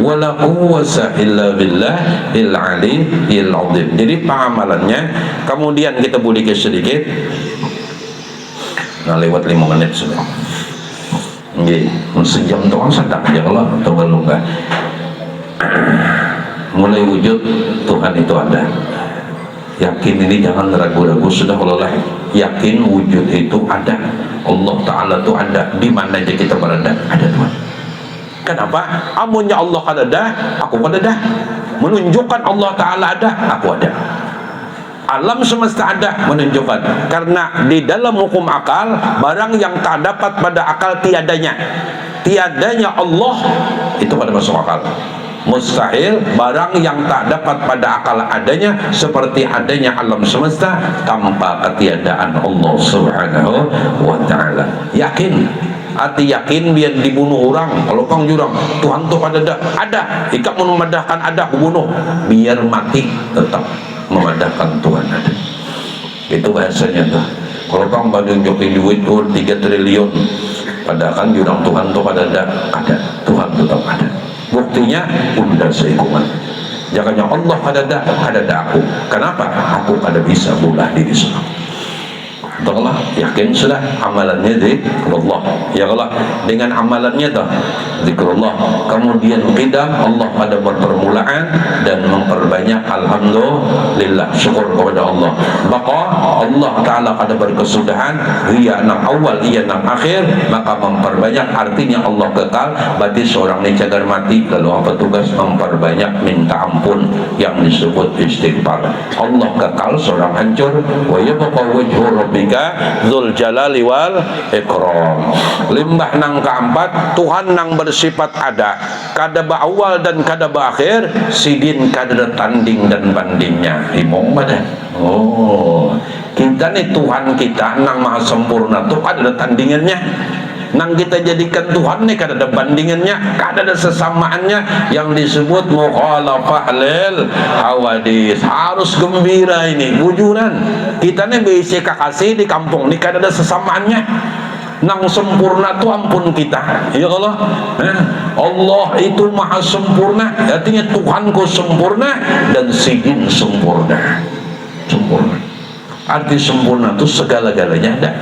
wala quwwata illa billahil aliyyil azim. Jadi pengamalannya, kemudian kita boleh sedikit, nah lewat 5 menit sudah. Nggih, sejam doang sedap ya Allah, atau belum enggak. Mulai wujud Tuhan itu ada. Yakin ini jangan ragu-ragu, sudah lelah. Yakin wujud itu ada. Allah Ta'ala itu ada. Di mana aja kita berada, ada Tuhan. Kenapa? Amunnya Allah ada, aku ada. Menunjukkan Allah Ta'ala ada, aku ada. Alam semesta ada, menunjukkan. Karena di dalam hukum akal, barang yang tak dapat pada akal tiadanya. Tiadanya Allah, itu pada masuk akal. Mustahil barang yang tak dapat pada akal adanya, seperti adanya alam semesta tanpa ketiadaan Allah Subhanahu wa taala. Yakin, arti yakin biar dibunuh orang, kalau kang jurang Tuhan tuh ada, ikak memadahkan ada bunuh, biar mati tetap memadahkan Tuhan ada. Itu bahasanya tuh. Kalau kang nunjukin duit 3 triliun, padahal kan jurang Tuhan tuh ada, Tuhan tetap ada. Buktinya undang seikuman. Jangannya Allah ada aku. Kenapa? Aku kada bisa bulah diri sendiri. Allah yakin sudah amalannya zikrullah. Ya Allah, dengan amalannya dah zikrullah. Kemudian qidam, Allah pada permulaan dan memperbanyak alhamdulillah, syukur kepada Allah. Maka Allah Ta'ala pada berkesudahan, ia nang awal, ia nang akhir, maka memperbanyak, artinya Allah kekal. Berarti seorang ini cagar mati, lalu apa tugas? Memperbanyak minta ampun yang disebut istighfar. Allah kekal, seorang hancur. Wa yabqa wajhu rabbika Dzul Jalali wal Ikram. Limbah nang keempat, Tuhan nang bersifat ada, kada beawal dan kada berakhir, sidin kada tanding dan bandingnya. Imong pada. Oh, kita nih Tuhan kita nang maha sempurna tuh kada ada tandingannya. Nang kita jadikan Tuhan nih kada ada bandingannya, kada ada sesamaannya, yang disebut mukhalafah lil hawadis. Harus gembira ini, bujuran. Kita nih bisa kakasih di kampung nih kada ada sesamaannya. Nang sempurna tu ampun kita, ya Allah. Allah itu maha sempurna, artinya Tuhanku sempurna dan sidin sempurna. Sempurna. Arti sempurna itu segala-galanya ada.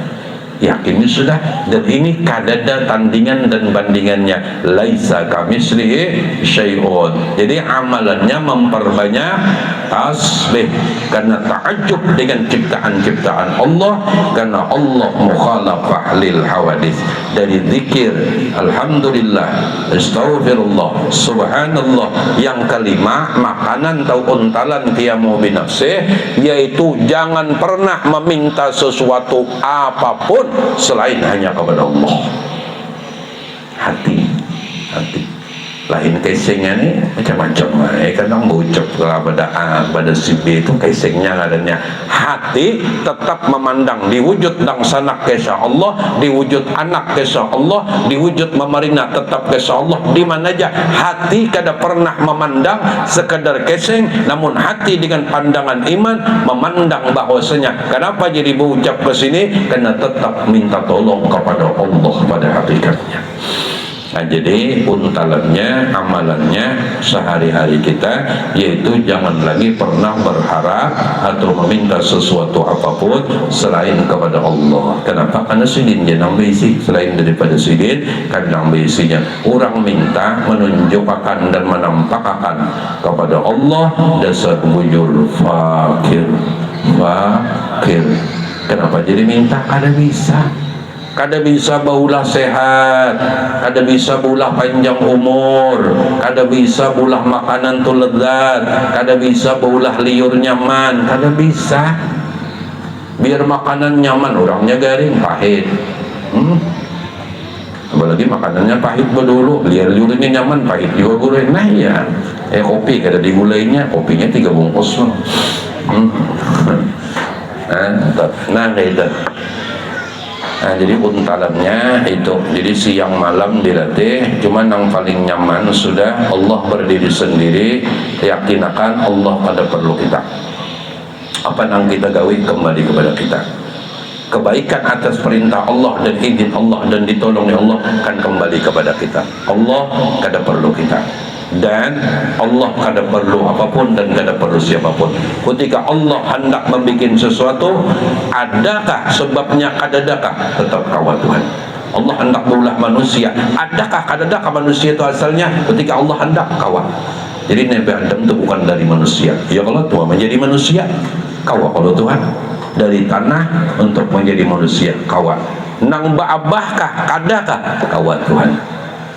yakini sudah. Dan ini kadada tandingan dan bandingannya, laisa kamitslihi syai'un. Jadi amalannya memperbanyak tasbih karena ta'ajub dengan ciptaan-ciptaan Allah, karena Allah mukhalafah lil hawadis. Dari zikir alhamdulillah, astaghfirullah, subhanallah, yang kelima makanan atau untalan qiyamu binafsih, yaitu jangan pernah meminta sesuatu apapun selain hanya kepada Allah. Hati lain casingnya nih macam-macam, kadang bocor pada si B itu casingnya adanya. Hati tetap memandang diwujud dan sanak kesya Allah, diwujud anak kesya Allah, diwujud memerintah tetap kesya Allah. Di mana aja hati kada pernah memandang sekedar casing, namun hati dengan pandangan iman memandang bahwasanya kenapa jadi berucap ke sini, karena tetap minta tolong kepada Allah pada hakikatnya. Nah, jadi untalannya, amalannya sehari-hari kita, yaitu jangan lagi pernah berharap atau meminta sesuatu apapun selain kepada Allah. Kenapa? Karena sidin jangan berisi selain daripada sidin, karena berisinya orang minta menunjukkan dan menampakkan kepada Allah dasar bujur fakir. Kenapa jadi minta? Kada bisa baulah sehat, kada bisa bulah panjang umur, kada bisa bulah makanan tu lezat, kada bisa baulah liur nyaman, kada bisa. Biar makanan nyaman, orangnya garing, pahit. Apalagi makanannya pahit dulu, biar liurnya nyaman, pahit juga gurih. Nah ya, kopi kada digulainya, kopinya 3 bungkus. Nah itu. Nah, jadi untalannya itu, jadi siang malam dilatih. Cuma yang paling nyaman sudah Allah berdiri sendiri, yakinakan Allah pada perlu kita. Apa yang kita gawi kembali kepada kita. Kebaikan atas perintah Allah dan izin Allah dan ditolong oleh Allah kan kembali kepada kita. Allah kada perlu kita, dan Allah kada perlu apapun dan kada perlu siapapun. Ketika Allah hendak membuat sesuatu, adakah sebabnya, kadadakah, tetap kawal Tuhan. Allah hendak berulah manusia, adakah kadadakah manusia itu asalnya, ketika Allah hendak kawal. Jadi Nabi Adam itu bukan dari manusia, ya kalau Tuhan menjadi manusia kawal. Kalau Tuhan dari tanah untuk menjadi manusia kawal. Nang baabahkah kadakah kawal Tuhan.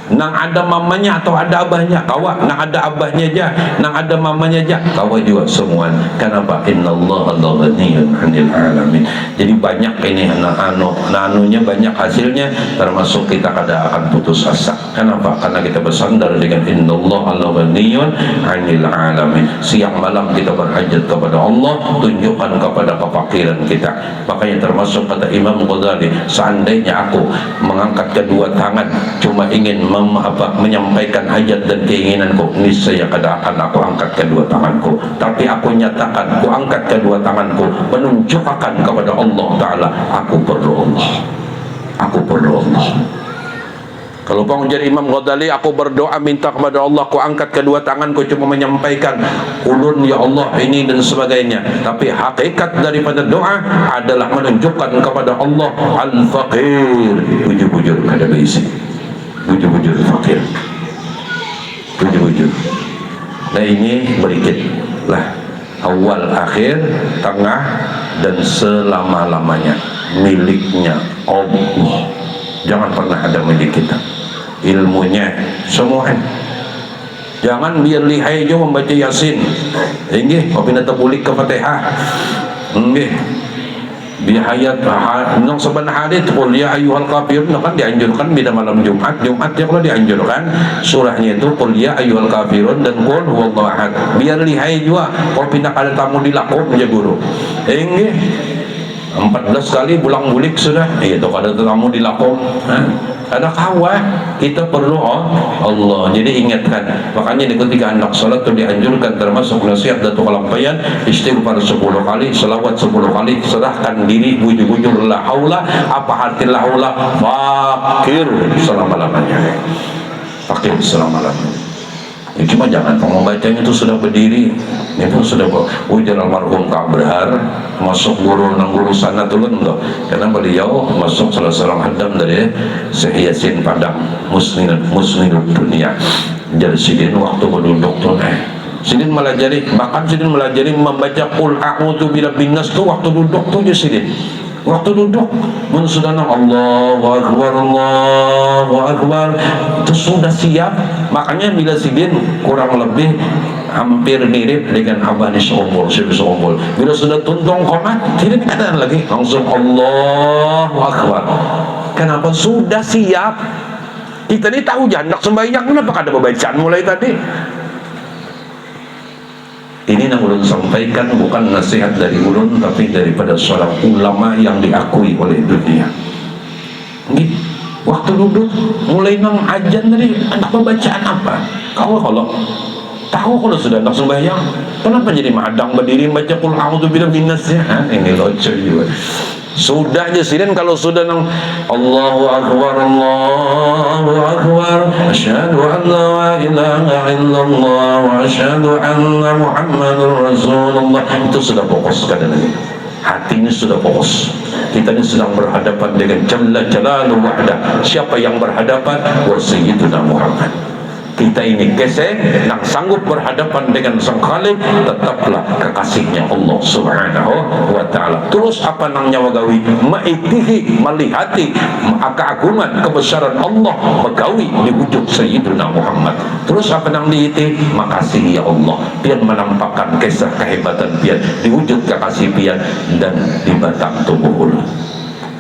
Nang ada mamanya atau ada abahnya kawa, nang ada abahnya aja, nang ada mamanya aja kawa juga semua. Kenapa? Innallaha ghaniyyun 'anil 'alamin. Jadi banyak ini nanunya banyak hasilnya, termasuk kita kada akan putus asa. Kenapa? Karena kita bersandar dengan innallaha ghaniyyun 'anil 'alamin. Siang malam kita berhajat kepada Allah, tunjukkan kepada kefakiran kita. Makanya termasuk kata Imam Ghazali, seandainya aku mengangkat kedua tangan cuma ingin menyampaikan hajat dan keinginanku, niscaya kada akan aku angkat kedua tanganku. Tapi aku nyatakan, aku angkat kedua tanganku menunjukkan kepada Allah Ta'ala, aku perlu Allah. Kalau bang jadi Imam Ghazali, aku berdoa minta kepada Allah, aku angkat kedua tanganku cuma menyampaikan ulun ya Allah ini dan sebagainya. Tapi hakikat daripada doa adalah menunjukkan kepada Allah al-faqir, bujur-bujur kada berisi, bujur-bujur fakir, bujur-bujur. Nah ini berikut lah, awal, akhir, tengah, dan selama-lamanya miliknya Allah. Jangan pernah ada milik kita. Ilmunya semua. Jangan biar lihai jo membaca Yasin. Inggih, apabila terbulik ke Fatihah. Inggih. Bihayat nang sebenarnya hari qul ya ayyuhal kafirun kan dianjurkan pada malam Jumat ya kalau dianjurkan surahnya itu qul ya ayyuhal kafirun dan qul huwallahu ahad. Biar lihai juga kalau pindah ada tamu dilakukan aja guru. Inggih 14 kali bulang-bulik sudah itu kada tamu dilakukan. Ada kawah, kita perlu Allah. Jadi ingatkan, makanya ketika anak salat itu dianjurkan, termasuk nasihat Datuk Kalampayan, istighfar 10 kali, selawat 10 kali, serahkan diri, bujur-bujur la haula. Apa arti la haula? Fakir selama-lamanya. Fakir selama-lamanya. Ya, cuma jangan membacanya itu sudah berdiri. Ini pun sudah ujar almarhum Kak Berhar masuk guru nang guru sana turun loh, karena beliau masuk salah seorang hadam dari Syekh Yasin Padang muslimin dunia. Jadi sidin waktu berduduk tuh sidin melajari, bahkan sidin melajari membaca qul a'udzu birabbin nas tuh waktu duduk tuh dia sidin. Waktu duduk mun sudah Allahu Akbar Allahu Akbar itu sudah siap. Makanya bila sidin kurang lebih hampir mirip dengan abah ni seumur seumur, bila sudah tuntung qomat tidak ada lagi langsung Allahu Akbar. Kenapa? Sudah siap. Kita ni tahu jandak sembahyang, kenapa ada pembacaan mulai tadi? Ini yang ulun sampaikan bukan nasihat dari ulun, tapi daripada seorang ulama yang diakui oleh dunia. Ini waktu duduk mulai nang ajan tadi, anak pembacaan apa? Kau kalau tahu kalau sudah nak sembahyang, kenapa jadi madang berdiri baca qul a'udzu birabbin nas ya? Ini lucu juga. Sudah aja sidin kalau sudah nang Allahu Akbar asyhadu an la ilaha illallah wa asyhadu anna Muhammadar Rasulullah, itu sudah fokus kadang ini. Hatinya sudah fokus. Kita ini sedang berhadapan dengan Jalla Jalaluhu wahdah. Siapa yang berhadapan? Wa Sayyiduna Muhammad. Kita ini gesek nak sanggup berhadapan dengan Sang Khalik, tetaplah kekasihnya Allah Subhanahu wa ta'ala. Terus apa nang nyawa gawi maitihi, melihati keagungan kebesaran Allah megawi di wujud Sayyidina Muhammad. Terus apa nang diiti makasih ya Allah, pian menampakkan kisah kehebatan pian di wujud kekasih pian dan di batang tubuh ulun.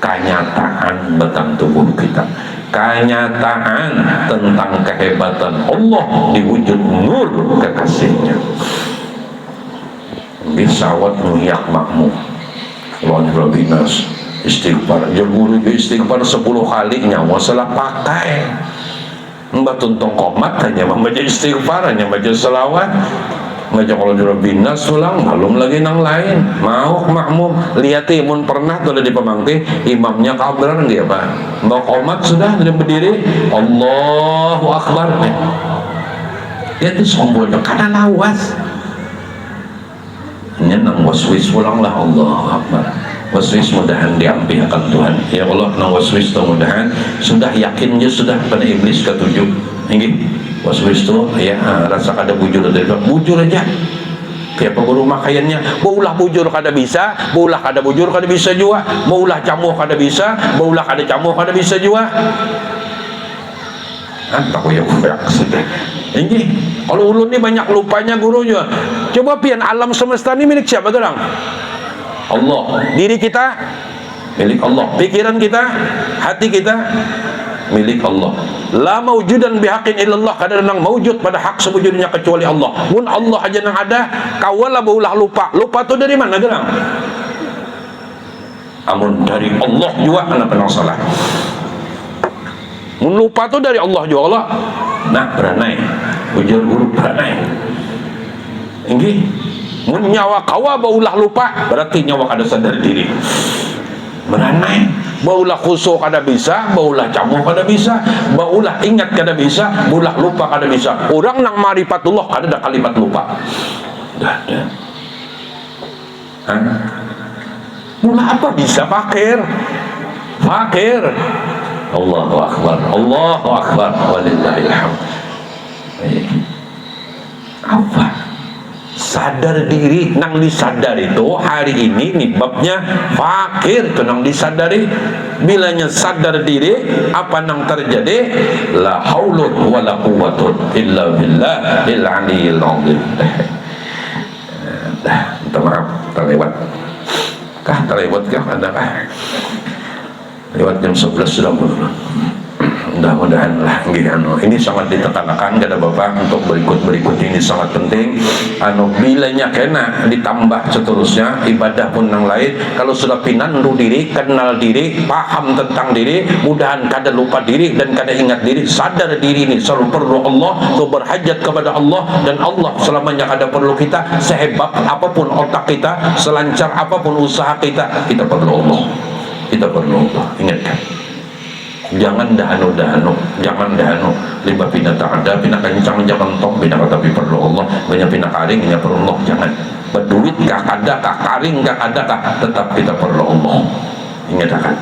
Kenyataan batang tubuh kita, kenyataan tentang kehebatan Allah di wujud nur kekasihnya. Bisawat nuyak makmum lawan rabinas istighfar jemuru istighfar 10 kali nyawa salah pakai mbak tuntong komat hanya membaca istighfar, hanya baca selawat, baca kalau rabinas ulang belum lagi nang lain. Mau makmum lihat imun pernah tuh di pemangti imamnya kabran dia pak mbak komat sudah dari berdiri Allahu Akbar dia tuh sombongnya karena lawas hanya nang waswis ulang lah Allahu Akbar. Waswis mudahan diampiakan Tuhan ya Allah. Nang waswis tuh mudahan sudah yakinnya sudah pada iblis ketujuh ini waswis tuh ya rasa kada bujur dari bujur aja kayak peguru makaiannya baulah bujur kada bisa, baulah kada bujur kada bisa juga, baulah camuh kada bisa, baulah kada camuh kada bisa juga. Tak ya sudah ini kalau ulun ini banyak lupanya gurunya. Coba pian alam semesta ini milik siapa orang? Allah. Diri kita milik Allah, pikiran kita, hati kita milik Allah. La maujudan bihaqin illallah, kada nang maujud pada hak sebujurnya kecuali Allah. Mun Allah aja nang ada, kawala baulah lupa. Lupa tu dari mana gerang? Amun dari Allah juga anak penang salah. Mun lupa tu dari Allah juga Allah. Nah, beranai. Bujur guru beranai. Ini mun nyawa kawa baulah lupa, berarti nyawa kada sadar diri. Beranai. Baulah khusyuk kada bisa, baulah camuh kada bisa, baulah ingat kada bisa, baulah lupa kada bisa. Orang nang marifatullah kada ada kalimat lupa. Dah ada. Mula apa bisa fakir? Fakir. Allahu Akbar, Allahu Akbar, walillahil hamd. Apa? Sadar diri, nang disadar itu hari ini nih babnya fakir itu nang disadari. Bilanya sadar diri apa nang terjadi? La haulun wala quwwatun illa billahil aliyil azim. Minta maaf terlewat kah ada kah lewat jam 11 sudah belum. Mudah-mudahan lah ini sangat ditekankan kepada Bapak untuk berikut ini sangat penting. Bilanya kena ditambah seterusnya ibadah pun yang lain. Kalau sudah pinandu diri, kenal diri, paham tentang diri, mudahan kada lupa diri dan kada ingat diri, sadar diri ini selalu perlu Allah, untuk berhajat kepada Allah, dan Allah selamanya kada perlu kita. Sehebat apapun otak kita, selancar apapun usaha kita, kita perlu Allah. Kita perlu Allah. Ingatkan Jangan dahanu, jangan dahanu. Lima pina tak ada, pina kencang jangan tong, pina tapi perlu Allah. Banyak pina karing, hanya perlu Allah. Jangan. Berduit kah ada kah, karing kah ada kah, tetap kita perlu Allah. Ingat akan.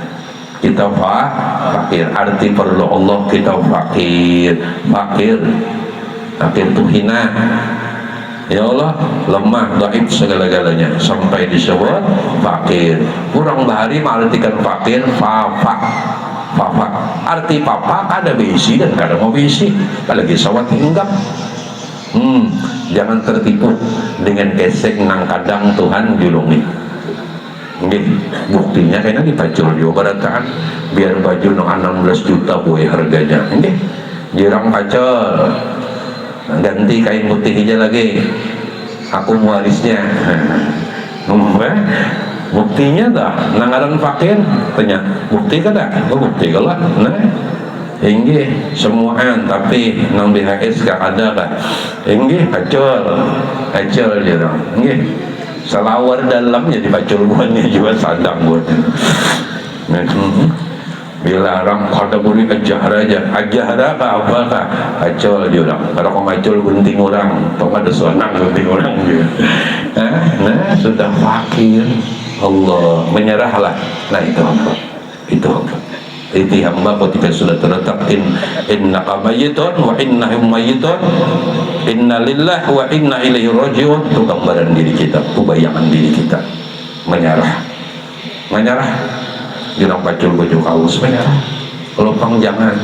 Kita fakir, arti perlu Allah kita fakir, fakir itu hina. Ya Allah, lemah, dhaif segala-galanya sampai disebut fakir. Kurang bahari mengartikan fakir, fapak. Arti papak ada bisi dan kada mau bisi, lagi sawat hinggap. Jangan tertipu dengan kesek nang kadang Tuhan julungi. Nggih, buktinya kayaknya dipacul juga barataan biar baju nang 16 juta boy harganya. Nggih, jirang pacul. Ganti kain putih aja lagi, aku warisnya. Buktinya dah nangaran fakir tanya bukti kada? Bukti kalah. Nah inggi semuaan tapi nang BHS kah ada kah? Inggi acol dia dong. Inggi salawar dalamnya dipacul buahnya juga sadang buahnya. Bila orang kada boleh ajar aja apa kah acol dia orang kalau kau macul gunting orang kau ada sonang gunting orang juga. Nah sudah fakir Allah menyerahlah. Nah itu hamba ketika sudah terletak innaka mayyitun wa innahum mayyitun inna lillahi wa inna ilaihi rajiun. Itu gambaran diri kita, itu bayangan diri kita. Menyerah jangan pacul baju kaos, menyerah lupang jangan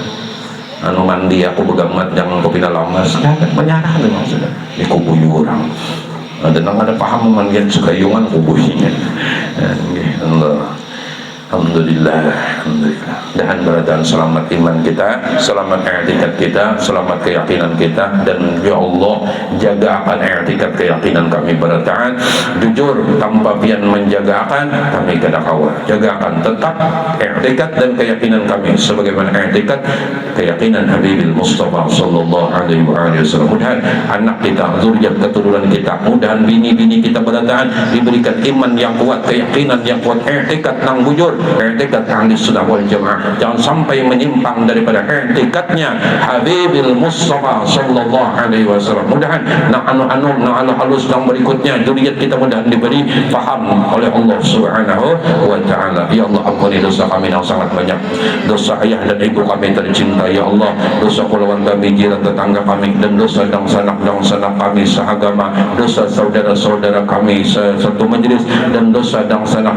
anu mandi aku begamat jangan kopi lamas, menyerah dengan sudah dikubuyu orang. Dan ada paham memanggil sukayungan kubuhinya. Alhamdulillah. Dan berataan selamat iman kita, selamat i'tikad kita, selamat keyakinan kita, dan ya Allah jaga akan i'tikad keyakinan kami berataan jujur tanpa pian menjaga akan kami kada kawal jaga akan tetap i'tikad dan keyakinan kami sebagaimana i'tikad keyakinan Habibil Mustafa sallallahu alaihi wasallam. Mudahan anak kita, zuriat keturunan kita, mudahan bini-bini kita berataan diberikan iman yang kuat, keyakinan yang kuat, i'tikad nang bujur, i'tikad ahli sunnah wal jamaah. Jangan sampai menyimpang daripada i'tikadnya Habibil Mustafa sallallahu alaihi wasallam. Mudahan nang anu-anu nang halus yang berikutnya zuriat kita mudahan diberi faham oleh Allah Subhanahu wa taala. Ya Allah, ampuni dosa kami yang sangat banyak, dosa ayah dan ibu kami tercinta ya Allah, dosa keluarga kami, jiran tetangga kami, dan dosa dan sanak kami seagama, dosa saudara-saudara kami satu majelis, dan dosa dan sanak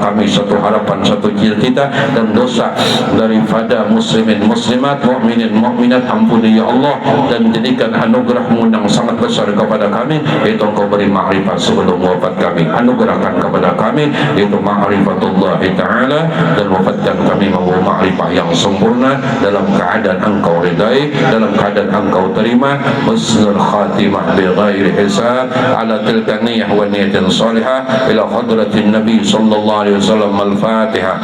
kami satu harapan, satu cita-cita, dan dosa daripada muslimin muslimat, mukminin mukminat. Ampuni ya Allah, dan jadikan anugerah-Mu yang sangat besar kepada kami, yaitu Engkau beri ma'rifat sebelum wafat kami, anugerahkan kepada kami yaitu ma'rifatullah ta'ala, dan wafatkan kami membawa ma'rifah yang sempurna dalam keadaan Engkau ridai, dalam keadaan Engkau terima, husnul khatimah bi ghairi hisab, ala tilka niyyah wa niyatin salihah ila hadratin nabi sallallahu alaihi wasallam. Al-Fatihah.